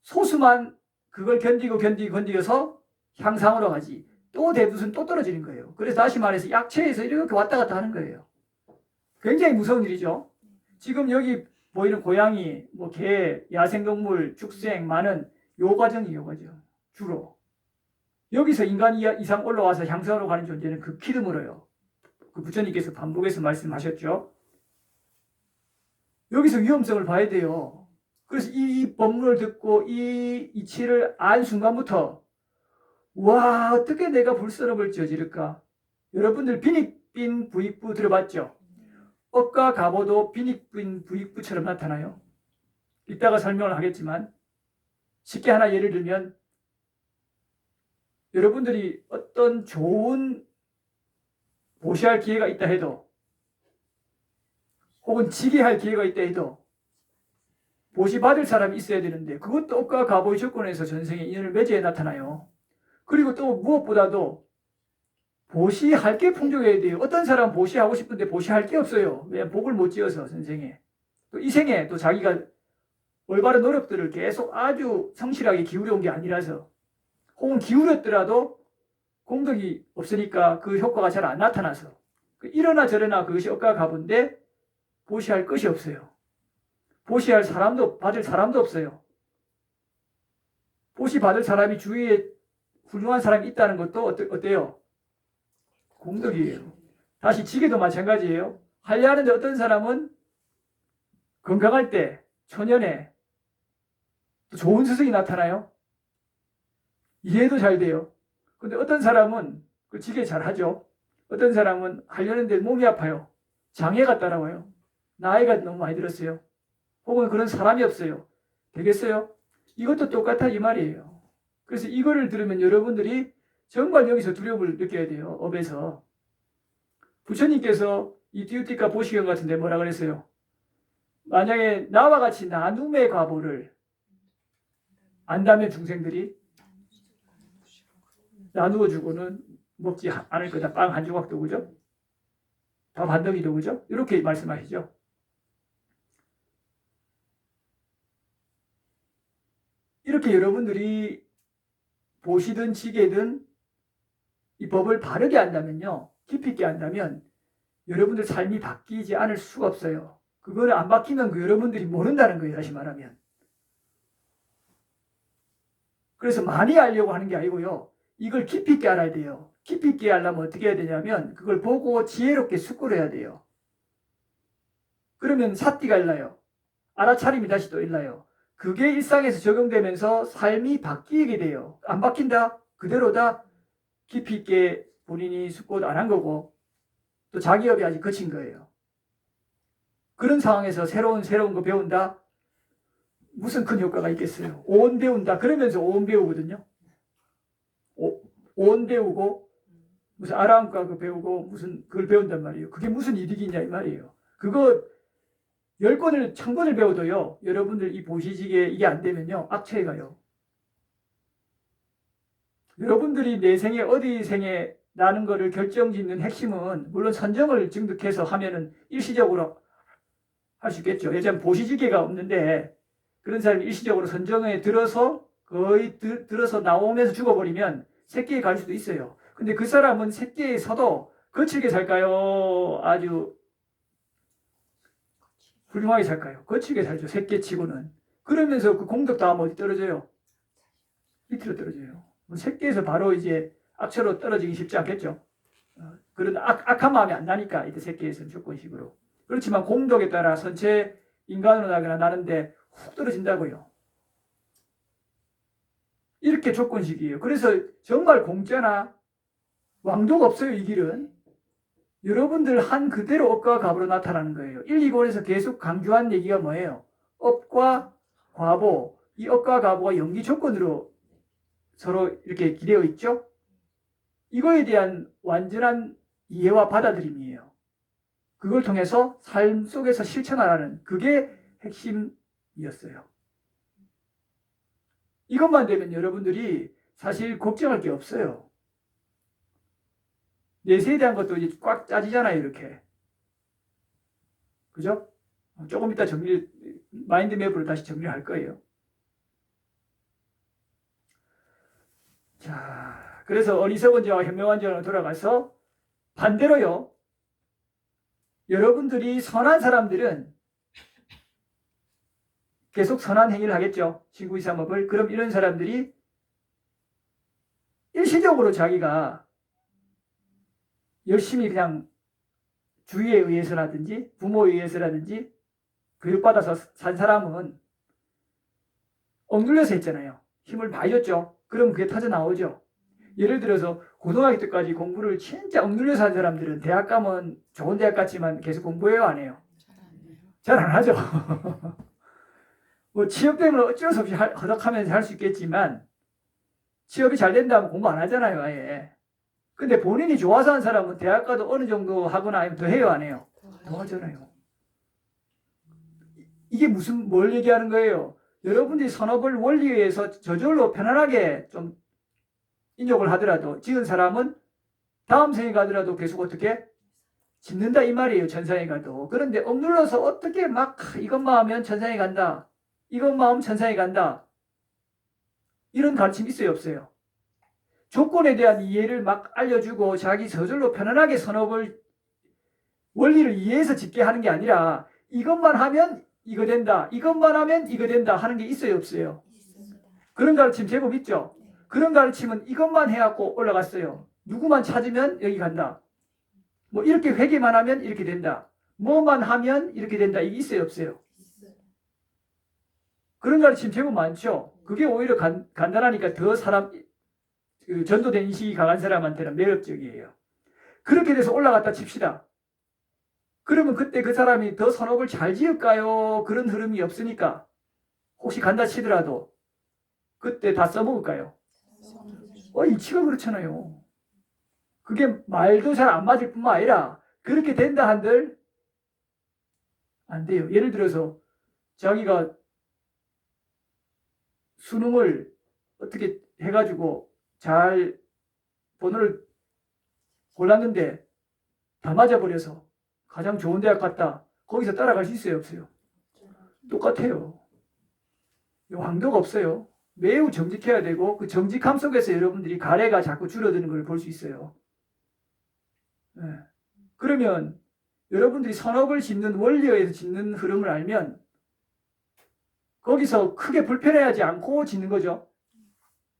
소수만 그걸 견디고서 향상으로 가지. 또 대부분 또 떨어지는 거예요. 그래서 다시 말해서 약체에서 이렇게 왔다 갔다 하는 거예요. 굉장히 무서운 일이죠. 지금 여기 보이는 고양이, 뭐 개, 야생동물, 죽생, 많은 요 과정이요, 과정. 주로. 여기서 인간이 이상 올라와서 향상으로 가는 존재는 극히 드물어요. 그 부처님께서 반복해서 말씀하셨죠. 여기서 위험성을 봐야 돼요. 그래서 이 법문을 듣고 이 이치를 안 순간부터 와, 어떻게 내가 불선업을 저지를까? 여러분들 비닉빈 부익부 들어봤죠? 업과 갑오도 비닉빈 부익부처럼 나타나요. 이따가 설명을 하겠지만 쉽게 하나 예를 들면 여러분들이 어떤 좋은 보시할 기회가 있다 해도 혹은 지게할 기회가 있다 해도 보시받을 사람이 있어야 되는데 그것도 업과 갑오의 조건에서 전생에 인연을 맺어야 나타나요. 그리고 또 무엇보다도 보시할 게 풍족해야 돼요. 어떤 사람은 보시하고 싶은데 보시할 게 없어요. 왜? 복을 못 지어서 전생에. 또 이 생에 또 자기가 올바른 노력들을 계속 아주 성실하게 기울여온 게 아니라서 혹은 기울였더라도 공덕이 없으니까 그 효과가 잘 안 나타나서 이러나 저러나 그것이 업과 갑인데 보시할 것이 없어요. 보시할 사람도 받을 사람도 없어요. 보시 받을 사람이 주위에 훌륭한 사람이 있다는 것도 어때요? 공덕이에요. 다시 지게도 마찬가지예요. 하려하는데 어떤 사람은 건강할 때 초년에 좋은 스승이 나타나요. 이해도 잘 돼요. 근데 어떤 사람은 그 지게 잘하죠. 어떤 사람은 하려는데 몸이 아파요. 장애가 따라와요. 나이가 너무 많이 들었어요. 혹은 그런 사람이 없어요. 되겠어요? 이것도 똑같아 이 말이에요. 그래서 이거를 들으면 여러분들이 정말 여기서 두려움을 느껴야 돼요. 업에서. 부처님께서 이 띠우띠까 보시경 같은데 뭐라 그랬어요? 만약에 나와 같이 나눔의 과보를 안다면 중생들이 나누어 주고는 먹지 않을 거다. 빵 한 조각도 그죠? 밥 한 덩이도 그죠? 이렇게 말씀하시죠. 이렇게 여러분들이 보시든 지게든 이 법을 바르게 한다면요. 깊이 있게 한다면 여러분들 삶이 바뀌지 않을 수가 없어요. 그거를 안 바뀌면 그 여러분들이 모른다는 거예요. 다시 말하면. 그래서 많이 알려고 하는 게 아니고요. 이걸 깊이 있게 알아야 돼요. 깊이 있게 하려면 어떻게 해야 되냐면 그걸 보고 지혜롭게 숙고를 해야 돼요. 그러면 삿띠가 일나요. 알아차림이 다시 또 일나요. 그게 일상에서 적용되면서 삶이 바뀌게 돼요. 안 바뀐다? 그대로다? 깊이 있게 본인이 숙고도 안 한 거고 또 자기 업이 아직 거친 거예요. 그런 상황에서 새로운 거 배운다? 무슨 큰 효과가 있겠어요? 온 배운다. 그러면서 온 배우거든요. 온 배우고 무슨 아라함과 배우고 무슨 그걸 배운단 말이에요. 그게 무슨 이득이냐 이 말이에요. 그거 10권을 1000권을 배워도요. 여러분들 이 보시지게 이게 안 되면요. 악취에 가요. 여러분들이 내 생에 어디 생에 나는 거를 결정짓는 핵심은 물론 선정을 증득해서 하면은 일시적으로 할 수 있겠죠. 예전 보시지게가 없는데 그런 사람이 일시적으로 선정에 들어서 거의 들어서 나오면서 죽어버리면 새끼에 갈 수도 있어요. 근데 그 사람은 새끼에서도 거칠게 살까요? 아주 훌륭하게 살까요? 거칠게 살죠. 새끼치고는. 그러면서 그 공덕 다음 어디 떨어져요? 밑으로 떨어져요. 새끼에서 바로 이제 악처로 떨어지기 쉽지 않겠죠. 그런 악한 마음이 안 나니까 이때 새끼에서는 조건식으로. 그렇지만 공덕에 따라 선체 인간으로 나거나 나는데 훅 떨어진다고요. 이렇게 조건식이에요. 그래서 정말 공짜나 왕도가 없어요. 이 길은. 여러분들 한 그대로 업과 갑으로 나타나는 거예요. 1, 2권에서 계속 강조한 얘기가 뭐예요? 업과 과보. 이 업과 과보가 연기 조건으로 서로 이렇게 기대어 있죠. 이거에 대한 완전한 이해와 받아들임이에요. 그걸 통해서 삶 속에서 실천하라는 그게 핵심이었어요. 이것만 되면 여러분들이 사실 걱정할 게 없어요. 내세에 대한 것도 이제 꽉 짜지잖아요, 이렇게. 그죠? 조금 이따 마인드맵으로 다시 정리를 할 거예요. 자, 그래서 어리석은 자와 현명한 자로 돌아가서 반대로요. 여러분들이 선한 사람들은 계속 선한 행위를 하겠죠. 신구이삼업을. 그럼 이런 사람들이 일시적으로 자기가 열심히 그냥 주위에 의해서라든지 부모에 의해서라든지 교육받아서 산 사람은 억눌려서 했잖아요. 힘을 많이 줬죠. 그럼 그게 터져 나오죠. 예를 들어서 고등학교 때까지 공부를 진짜 억눌려서 한 사람들은 대학 가면 좋은 대학 갔지만 계속 공부해요, 안 해요? 잘 안 하죠. 뭐 취업 때문에 어쩔 수 없이 허덕하면서 할 수 있겠지만 취업이 잘 된다면 공부 안 하잖아요, 아예. 근데 본인이 좋아서 한 사람은 대학 가도 어느 정도 하거나 아니면 더 해요, 안 해요? 더 하잖아요. 이게 뭘 얘기하는 거예요? 여러분들이 산업을 원리에 의해서 저절로 편안하게 좀 인욕을 하더라도 지은 사람은 다음 생에 가더라도 계속 어떻게 짓는다 이 말이에요. 천상에 가도. 그런데 억눌러서 어떻게 막 이것만 하면 천상에 간다. 이것만 하면 천상에 간다. 이런 가르침 있어요, 없어요? 조건에 대한 이해를 막 알려주고 자기 저절로 편안하게 산업을 원리를 이해해서 짓게 하는 게 아니라 이것만 하면 이거 된다. 이것만 하면 이거 된다 하는 게 있어요, 없어요? 그런 가르침 제법 있죠. 그런 가르침은 이것만 해갖고 올라갔어요. 누구만 찾으면 여기 간다. 뭐 이렇게 회개만 하면 이렇게 된다. 뭐만 하면 이렇게 된다. 이게 있어요, 없어요? 그런 가르침 제법 많죠. 그게 오히려 간단하니까 더 전도된 인식이 강한 사람한테는 매력적이에요. 그렇게 돼서 올라갔다 칩시다. 그러면 그때 그 사람이 더 선업을 잘 지을까요? 그런 흐름이 없으니까 혹시 간다 치더라도 그때 다 써먹을까요? 이치가 그렇잖아요. 그게 말도 잘 안 맞을 뿐만 아니라 그렇게 된다 한들 안 돼요. 예를 들어서 자기가 수능을 어떻게 해가지고 잘 번호를 골랐는데 다 맞아버려서 가장 좋은 대학 갔다. 거기서 따라갈 수 있어요, 없어요? 똑같아요. 황도가 없어요. 매우 정직해야 되고 그 정직함 속에서 여러분들이 가래가 자꾸 줄어드는 걸 볼 수 있어요. 네. 그러면 여러분들이 선업을 짓는 원리에 의해서 짓는 흐름을 알면 거기서 크게 불편해하지 않고 짓는 거죠.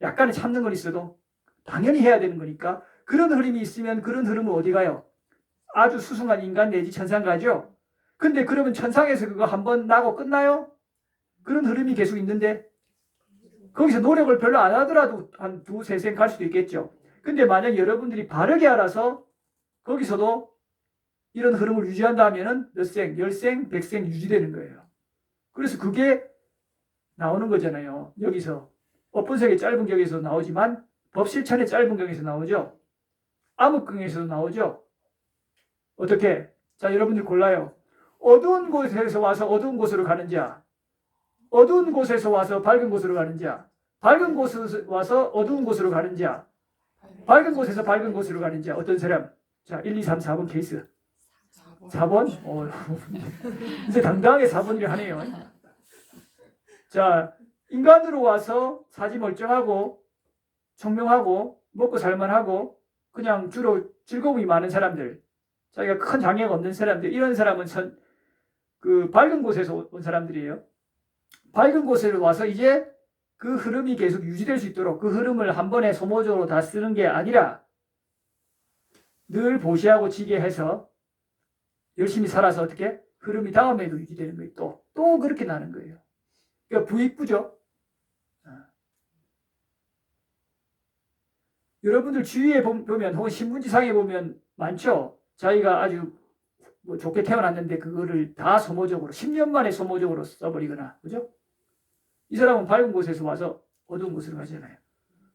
약간의 참는 건 있어도 당연히 해야 되는 거니까 그런 흐름이 있으면 그런 흐름은 어디 가요? 아주 수승한 인간 내지 천상 가죠. 근데 그러면 천상에서 그거 한번 나고 끝나요? 그런 흐름이 계속 있는데 거기서 노력을 별로 안 하더라도 한 두세 생 갈 수도 있겠죠. 근데 만약 여러분들이 바르게 알아서 거기서도 이런 흐름을 유지한다면은 몇 생, 10생, 100생 유지되는 거예요. 그래서 그게 나오는 거잖아요. 여기서 업분석의 짧은 경에서 나오지만 법실천의 짧은 경에서 나오죠. 암흑경에서도 나오죠. 어떻게? 자, 여러분들 골라요. 어두운 곳에서 와서 어두운 곳으로 가는 자, 어두운 곳에서 와서 밝은 곳으로 가는 자, 밝은 곳에서 와서 어두운 곳으로 가는 자, 밝은 곳에서 밝은 곳으로 가는 자, 어떤 사람? 자, 1, 2, 3, 4번 케이스. 4번? 이제 당당하게 4번이라 하네요. 자, 인간으로 와서 사지 멀쩡하고 청명하고 먹고 살만하고 그냥 주로 즐거움이 많은 사람들, 자기가 큰 장애가 없는 사람들, 이런 사람은 밝은 곳에서 온 사람들이에요. 밝은 곳으로 와서 이제 그 흐름이 계속 유지될 수 있도록 그 흐름을 한 번에 소모적으로 다 쓰는 게 아니라 늘 보시하고 지게 해서 열심히 살아서 어떻게 흐름이 다음에도 유지되는 거예요. 또 그렇게 나는 거예요. 그러니까 부익부죠. 여러분들 주위에 보면 혹은 신문지상에 보면 많죠. 자기가 아주 좋게 태어났는데 그거를 다 소모적으로 10년 만에 소모적으로 써버리거나, 그죠? 이 사람은 밝은 곳에서 와서 어두운 곳으로 가잖아요.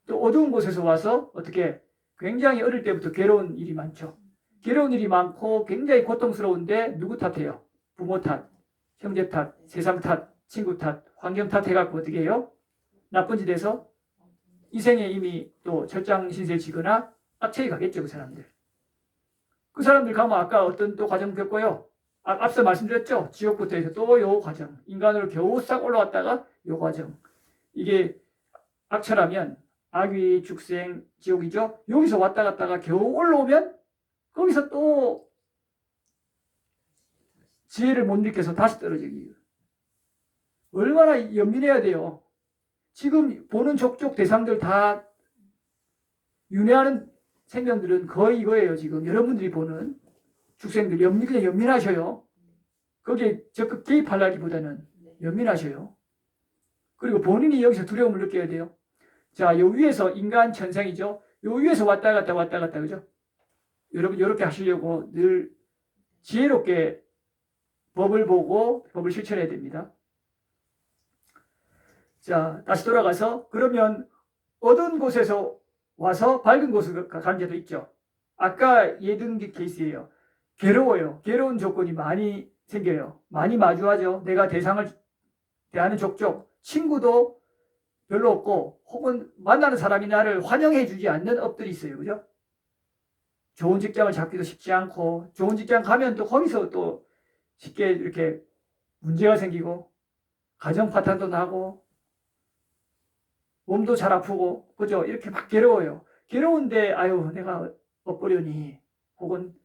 또 어두운 곳에서 와서 어떻게 굉장히 어릴 때부터 괴로운 일이 많죠. 괴로운 일이 많고 굉장히 고통스러운데 누구 탓해요? 부모 탓, 형제 탓, 세상 탓, 친구 탓, 환경 탓 해갖고 어떻게 해요? 나쁜 짓 해서 이 생에 이미 또 철장 신세 지거나 악체에 가겠죠. 그 사람들. 그 사람들 가면 아까 어떤 또 과정 겪고요. 앞서 말씀드렸죠. 지옥부터 해서 또 요 과정. 인간으로 겨우 싹 올라왔다가 요 과정. 이게 악처라면 악귀 죽생 지옥이죠. 여기서 왔다 갔다가 겨우 올라오면 거기서 또 지혜를 못 느껴서 다시 떨어지기. 얼마나 연민해야 돼요. 지금 보는 족족 대상들 다 윤회하는 생명들은 거의 이거예요. 지금 여러분들이 보는 죽생들 그냥 연민하셔요. 거기에 적극 개입하려기보다는 연민하셔요. 그리고 본인이 여기서 두려움을 느껴야 돼요. 자, 요 위에서 인간 천상이죠. 요 위에서 왔다 갔다 그죠? 여러분 이렇게 하시려고 늘 지혜롭게 법을 보고 법을 실천해야 됩니다. 자, 다시 돌아가서 그러면 어두운 곳에서 와서 밝은 곳으로 가는 자도 있죠. 아까 예등기 케이스예요. 괴로워요. 괴로운 조건이 많이 생겨요. 많이 마주하죠. 내가 대상을 대하는 족족, 친구도 별로 없고 혹은 만나는 사람이 나를 환영해 주지 않는 업들이 있어요. 그죠? 좋은 직장을 잡기도 쉽지 않고 좋은 직장 가면 또 거기서 또 쉽게 이렇게 문제가 생기고 가정 파탄도 나고 몸도 잘 아프고 그죠? 이렇게 막 괴로워요. 괴로운데 아유 내가 엇보려니 혹은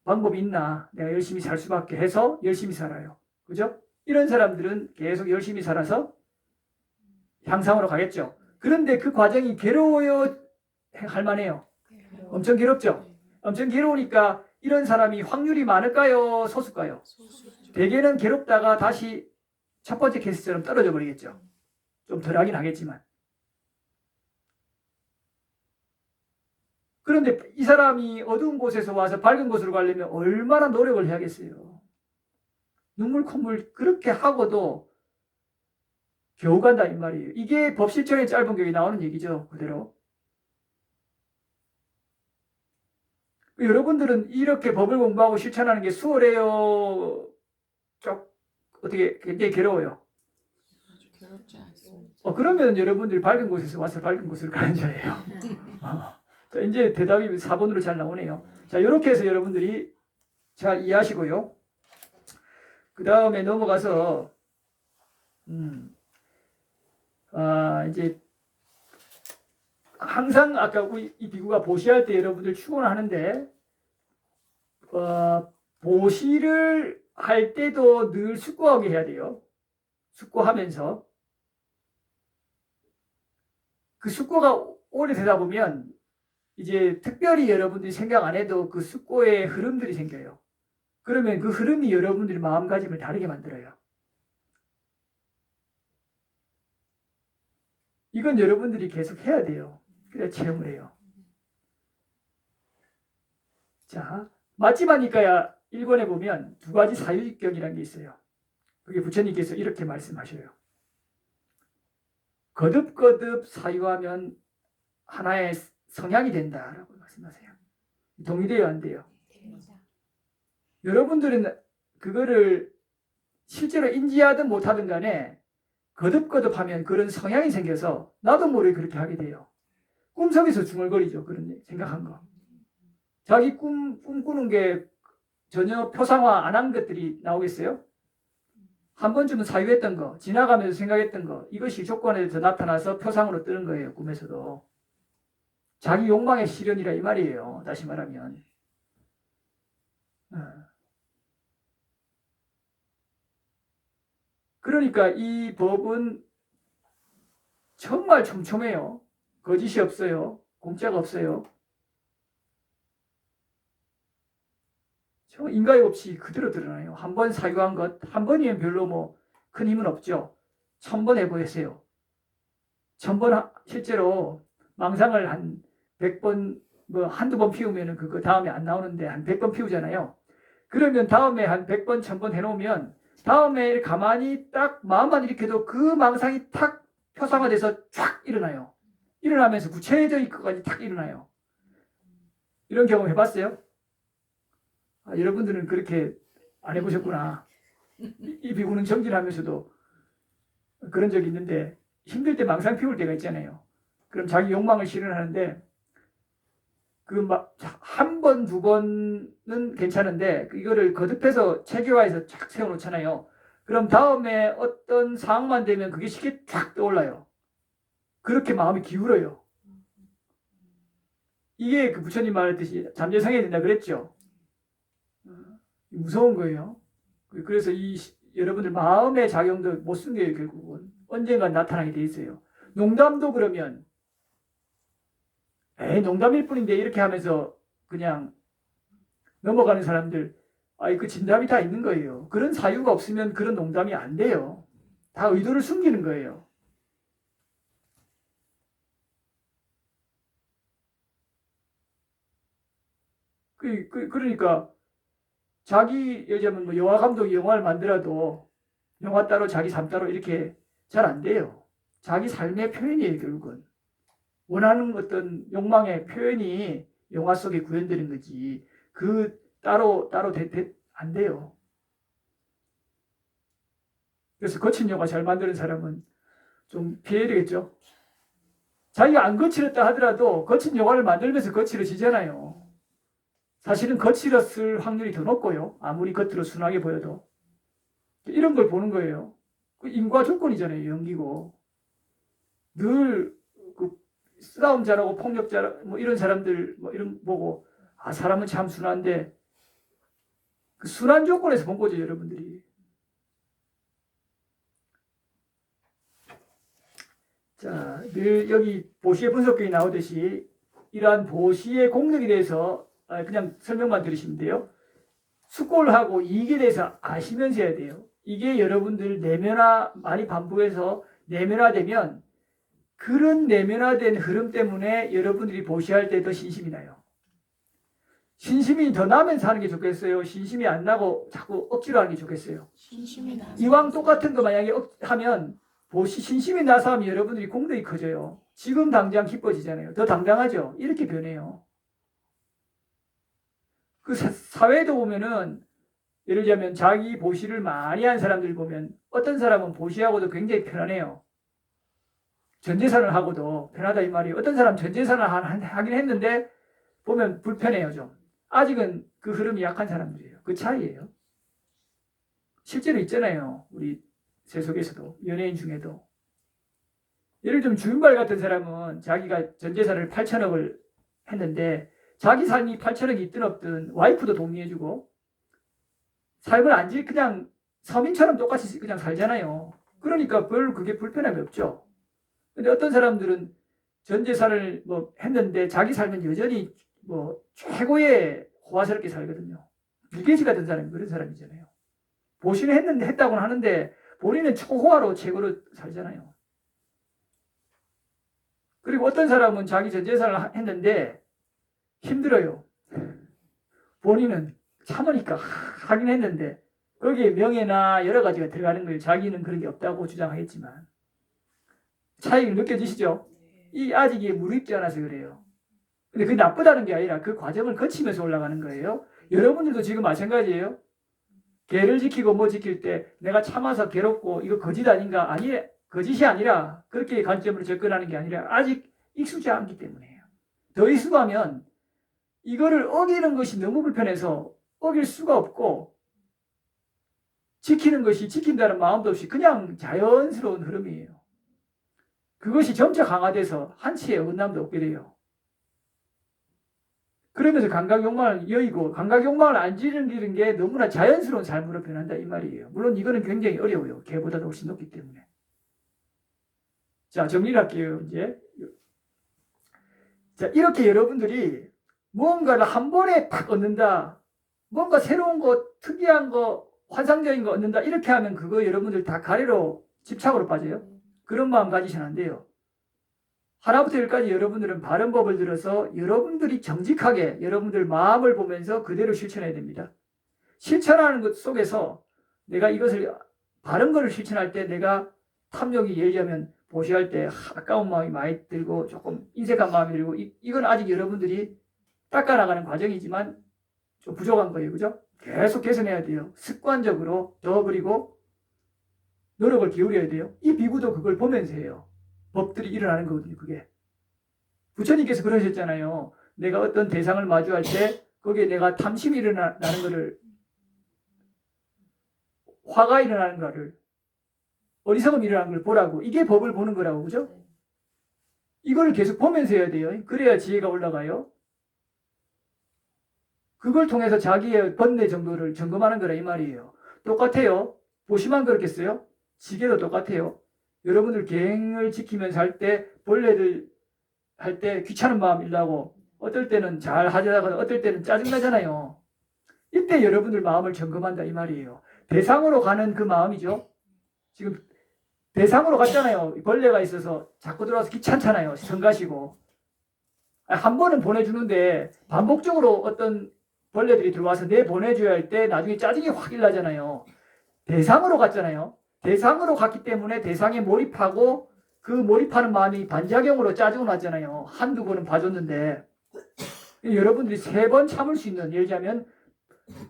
방법이 있나 내가 열심히 살 수밖에 해서 열심히 살아요. 그죠? 이런 사람들은 계속 열심히 살아서 향상으로 가겠죠. 그런데 그 과정이 괴로워요? 할만해요. 엄청 괴롭죠? 엄청 괴로우니까 이런 사람이 확률이 많을까요? 소수일까요? 대개는 괴롭다가 다시 첫 번째 케이스처럼 떨어져 버리겠죠. 좀 덜하긴 하겠지만. 그런데 이 사람이 어두운 곳에서 와서 밝은 곳으로 가려면 얼마나 노력을 해야겠어요. 눈물 콧물 그렇게 하고도 겨우 간다 이 말이에요. 이게 법실천의 짧은 교육이 나오는 얘기죠. 그대로. 여러분들은 이렇게 법을 공부하고 실천하는 게 수월해요? 어떻게 굉장히 괴로워요? 괴롭지 않습니다. 그러면 여러분들이 밝은 곳에서 와서 밝은 곳으로 가는 자예요. 자, 이제 대답이 4번으로 잘 나오네요. 자, 이렇게 해서 여러분들이 잘 이해하시고요. 그 다음에 넘어가서 이제 항상 아까 이 비구가 보시할 때 여러분들 추론하는데 보시를 할 때도 늘 숙고하게 해야 돼요. 숙고하면서 그 숙고가 오래되다 보면 이제 특별히 여러분들이 생각 안 해도 그 숙고의 흐름들이 생겨요. 그러면 그 흐름이 여러분들의 마음가짐을 다르게 만들어요. 이건 여러분들이 계속 해야 돼요. 그래야 체험을 해요. 자, 맞지마니까야 1권에 보면 두 가지 사유직경이라는 게 있어요. 그게 부처님께서 이렇게 말씀하셔요. 거듭거듭 사유하면 하나의 성향이 된다라고 말씀하세요. 동의돼요, 안 돼요? 여러분들은 그거를 실제로 인지하든 못하든 간에 거듭거듭 하면 그런 성향이 생겨서 나도 모르게 그렇게 하게 돼요. 꿈속에서 중얼거리죠. 그런 생각한 거. 자기 꿈꾸는 게 전혀 표상화 안 한 것들이 나오겠어요? 한 번쯤은 사유했던 거, 지나가면서 생각했던 거, 이것이 조건에서 나타나서 표상으로 뜨는 거예요. 꿈에서도. 자기 욕망의 실현이라 이 말이에요. 다시 말하면. 그러니까 이 법은 정말 촘촘해요. 거짓이 없어요. 공짜가 없어요. 인가의 없이 그대로 드러나요. 한 번 사유한 것, 한 번이면 별로 뭐 큰 힘은 없죠. 1000번 해보세요. 1000번 실제로 망상을 한 100번, 뭐 한두 번 피우면 그거 다음에 안 나오는데 한 100번 피우잖아요. 그러면 다음에 한 100번, 1000번 해놓으면 다음에 가만히 딱 마음만 일으켜도 그 망상이 탁 표상화돼서 쫙 일어나요. 일어나면서 구체적인 것까지 탁 일어나요. 이런 경험 해봤어요? 여러분들은 그렇게 안 해보셨구나. 이 비구는 정진하면서도 그런 적이 있는데 힘들 때 망상 피울 때가 있잖아요. 그럼 자기 욕망을 실현하는데 그 막 한 번, 두 번은 괜찮은데 이거를 거듭해서 체계화해서 쫙 세워놓잖아요. 그럼 다음에 어떤 상황만 되면 그게 쉽게 쫙 떠올라요. 그렇게 마음이 기울어요. 이게 그 부처님 말했듯이 잠재성해야 된다 그랬죠. 무서운 거예요. 그래서 여러분들 마음의 작용도 못 숨겨요. 결국은 언젠가 나타나게 돼 있어요. 농담도 그러면 농담일 뿐인데 이렇게 하면서 그냥 넘어가는 사람들, 그 진담이 다 있는 거예요. 그런 사유가 없으면 그런 농담이 안 돼요. 다 의도를 숨기는 거예요. 그러니까 자기 예전에 뭐 영화 감독이 영화를 만들어도 영화 따로 자기 삶 따로 이렇게 잘 안 돼요. 자기 삶의 표현이에요. 결국은 원하는 어떤 욕망의 표현이 영화 속에 구현되는 거지 그 따로 안 돼요. 그래서 거친 영화 잘 만드는 사람은 좀 피해야 되겠죠. 자기가 안 거칠었다 하더라도 거친 영화를 만들면서 거칠어지잖아요. 사실은 거칠었을 확률이 더 높고요. 아무리 겉으로 순하게 보여도. 이런 걸 보는 거예요. 그 인과 조건이잖아요. 연기고. 늘 그 싸움 잘하고 폭력 잘하고 뭐 이런 사람들 뭐 이런 보고 사람은 참 순한데 그 순한 조건에서 본 거죠. 여러분들이. 자, 늘 여기 보시의 분석경이 나오듯이 이러한 보시의 공력에 대해서 그냥 설명만 들으시면 돼요. 숙골하고 이익에 대해서 아시면서 해야 돼요. 이게 여러분들 내면화 많이 반복해서 내면화되면 그런 내면화된 흐름 때문에 여러분들이 보시할 때 더 신심이 나요. 신심이 더 나면서 하는 게 좋겠어요? 신심이 안 나고 자꾸 억지로 하는 게 좋겠어요? 신심이 나. 이왕 똑같은 거 만약에 하면 보시 신심이 나서 하면 여러분들이 공덕이 커져요. 지금 당장 기뻐지잖아요. 더 당당하죠. 이렇게 변해요. 그 사회도 보면은 예를 들자면 자기 보시를 많이 한 사람들 보면 어떤 사람은 보시하고도 굉장히 편안해요. 전재산을 하고도 편하다 이 말이에요. 어떤 사람 전재산을 하긴 했는데 보면 불편해요 좀. 아직은 그 흐름이 약한 사람들이에요. 그 차이예요. 실제로 있잖아요. 우리 세속에서도 연예인 중에도. 예를 들면 주윤발 같은 사람은 자기가 전재산을 8천억을 했는데 자기 삶이 8천억이 있든 없든 와이프도 동의해주고 삶을 그냥 서민처럼 똑같이 그냥 살잖아요. 그러니까 별 그게 불편함이 없죠. 근데 어떤 사람들은 전 재산을 뭐 했는데 자기 삶은 여전히 뭐 최고의 호화스럽게 살거든요. 빌게이츠 같은 사람이 그런 사람이잖아요. 보시는 했다고는 하는데 본인은 초호화로 최고로 살잖아요. 그리고 어떤 사람은 자기 전 재산을 했는데 힘들어요. 본인은 참으니까 하긴 했는데 거기에 명예나 여러 가지가 들어가는 거예요. 자기는 그런 게 없다고 주장하겠지만 차이가 느껴지시죠? 이 아직이 무르익지 않아서 그래요. 근데 그게 나쁘다는 게 아니라 그 과정을 거치면서 올라가는 거예요. 여러분들도 지금 마찬가지예요. 계를 지키고 뭐 지킬 때 내가 참아서 괴롭고 이거 거짓 아닌가? 아니, 거짓이 아니라 그렇게 관점으로 접근하는 게 아니라 아직 익숙지 않기 때문이에요. 더 익숙하면 이거를 어기는 것이 너무 불편해서 어길 수가 없고 지키는 것이 지킨다는 마음도 없이 그냥 자연스러운 흐름이에요. 그것이 점차 강화돼서 한치의 어긋남도 없게 돼요. 그러면서 감각욕망을 여의고 감각욕망을 안 지르는 게 너무나 자연스러운 삶으로 변한다 이 말이에요. 물론 이거는 굉장히 어려워요. 개보다도 훨씬 높기 때문에. 자, 정리를 할게요. 이제 자, 이렇게 여러분들이 무언가를 한 번에 팍 얻는다. 뭔가 새로운 거, 특이한 거, 환상적인 거 얻는다. 이렇게 하면 그거 여러분들 다 가래로 집착으로 빠져요. 그런 마음 가지시면 안 돼요. 하나부터 열까지 여러분들은 바른 법을 들어서 여러분들이 정직하게 여러분들 마음을 보면서 그대로 실천해야 됩니다. 실천하는 것 속에서 내가 이것을 바른 거를 실천할 때 내가 탐욕이 예를 들면 보시할 때 아까운 마음이 많이 들고 조금 인색한 마음이 들고 이건 아직 여러분들이 닦아나가는 과정이지만 좀 부족한 거예요. 그죠? 계속 개선해야 돼요. 습관적으로 더 그리고 노력을 기울여야 돼요. 이 비구도 그걸 보면서 해요. 법들이 일어나는 거거든요. 그게. 부처님께서 그러셨잖아요. 내가 어떤 대상을 마주할 때 거기에 내가 탐심이 일어나는 거를, 화가 일어나는 거를, 어리석음이 일어나는 걸 보라고. 이게 법을 보는 거라고. 그죠? 이걸 계속 보면서 해야 돼요. 그래야 지혜가 올라가요. 그걸 통해서 자기의 번뇌 정도를 점검하는 거라 이 말이에요. 똑같아요. 보시면 그렇겠어요? 지게도 똑같아요. 여러분들 계행을 지키면서 할 때 본래들 할 때 귀찮은 마음 일나고 어떨 때는 잘 하다가 어떨 때는 짜증나잖아요. 이때 여러분들 마음을 점검한다 이 말이에요. 대상으로 가는 그 마음이죠. 지금 대상으로 갔잖아요. 벌레가 있어서 자꾸 들어와서 귀찮잖아요. 성가시고. 한 번은 보내주는데 반복적으로 어떤 벌레들이 들어와서 내 보내줘야 할 때 나중에 짜증이 확 일나잖아요. 대상으로 갔잖아요. 대상으로 갔기 때문에 대상에 몰입하고 그 몰입하는 마음이 반작용으로 짜증을 났잖아요. 한두 번은 봐줬는데 여러분들이 3번 참을 수 있는, 예를 들자면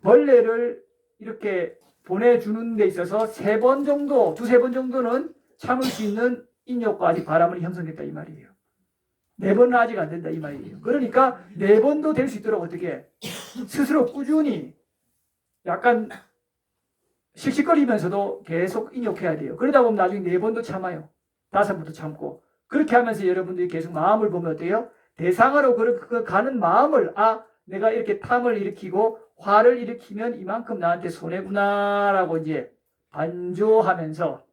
벌레를 이렇게 보내주는 데 있어서 3번 정도, 2-3번 정도는 참을 수 있는 인욕과 아직 바람을 형성했다 이 말이에요. 4번은 아직 안 된다 이 말이에요. 그러니까 4번도 될 수 있도록 어떻게 스스로 꾸준히 약간 씩씩거리면서도 계속 인욕해야 돼요. 그러다 보면 나중에 4번도 참아요. 5번도 참고. 그렇게 하면서 여러분들이 계속 마음을 보면 어때요? 대상으로 그 가는 마음을, 내가 이렇게 탐을 일으키고 화를 일으키면 이만큼 나한테 손해구나라고 이제 반조하면서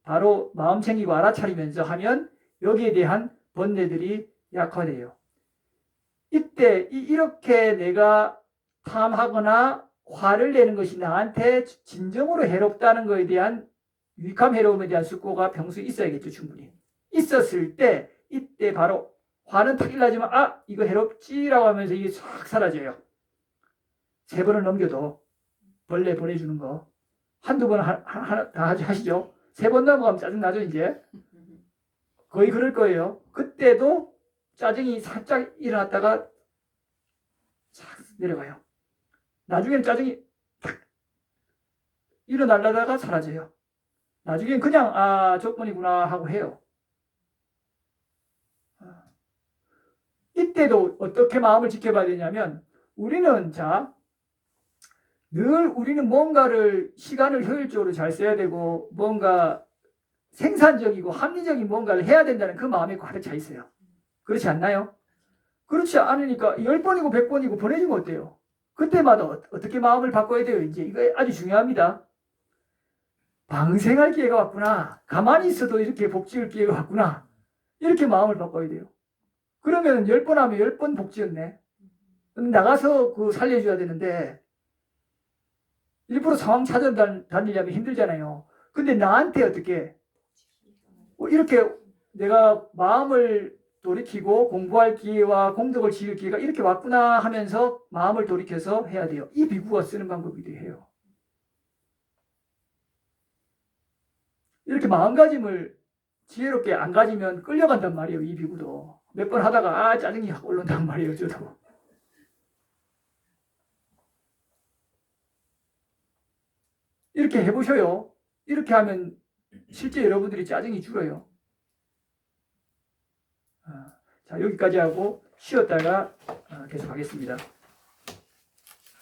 바로 마음 챙기고 알아차리면서 하면 여기에 대한 번뇌들이 약화돼요. 이때 이렇게 내가 탐하거나 화를 내는 것이 나한테 진정으로 해롭다는 것에 대한 유익함 해로움에 대한 숙고가 평소에 있어야겠죠. 충분히. 있었을 때 이때 바로 화는 탁 일나지만 이거 해롭지라고 하면서 이게 싹 사라져요. 3번을 넘겨도 벌레 보내주는 거 한두 번 다 하시죠. 3번 넘어가면 짜증나죠. 이제 거의 그럴 거예요. 그때도 짜증이 살짝 일어났다가 싹 내려가요. 나중에는 짜증이 탁 일어나려다가 사라져요. 나중엔 그냥 조건이구나 하고 해요. 이때도 어떻게 마음을 지켜봐야 되냐면 우리는 늘 우리는 뭔가를 시간을 효율적으로 잘 써야 되고 뭔가 생산적이고 합리적인 뭔가를 해야 된다는 그 마음에 가득 차 있어요. 그렇지 않나요? 그렇지 않으니까 10번이고 100번이고 보내주면 어때요? 그때마다 어떻게 마음을 바꿔야 돼요? 이제 이거 아주 중요합니다. 방생할 기회가 왔구나. 가만히 있어도 이렇게 복 지을 기회가 왔구나. 이렇게 마음을 바꿔야 돼요. 그러면 10번 하면 10번 복 지었네. 나가서 살려줘야 되는데 일부러 상황 찾아다니려면 힘들잖아요. 근데 나한테 어떻게 이렇게 내가 마음을 돌이키고 공부할 기회와 공덕을 지을 기회가 이렇게 왔구나 하면서 마음을 돌이켜서 해야 돼요. 이 비구가 쓰는 방법이기도 해요. 이렇게 마음가짐을 지혜롭게 안 가지면 끌려간단 말이에요. 이 비구도. 몇 번 하다가 짜증이 확 올라온단 말이에요. 저도. 이렇게 해보셔요. 이렇게 하면 실제 여러분들이 짜증이 줄어요. 자, 여기까지 하고 쉬었다가 계속 하겠습니다.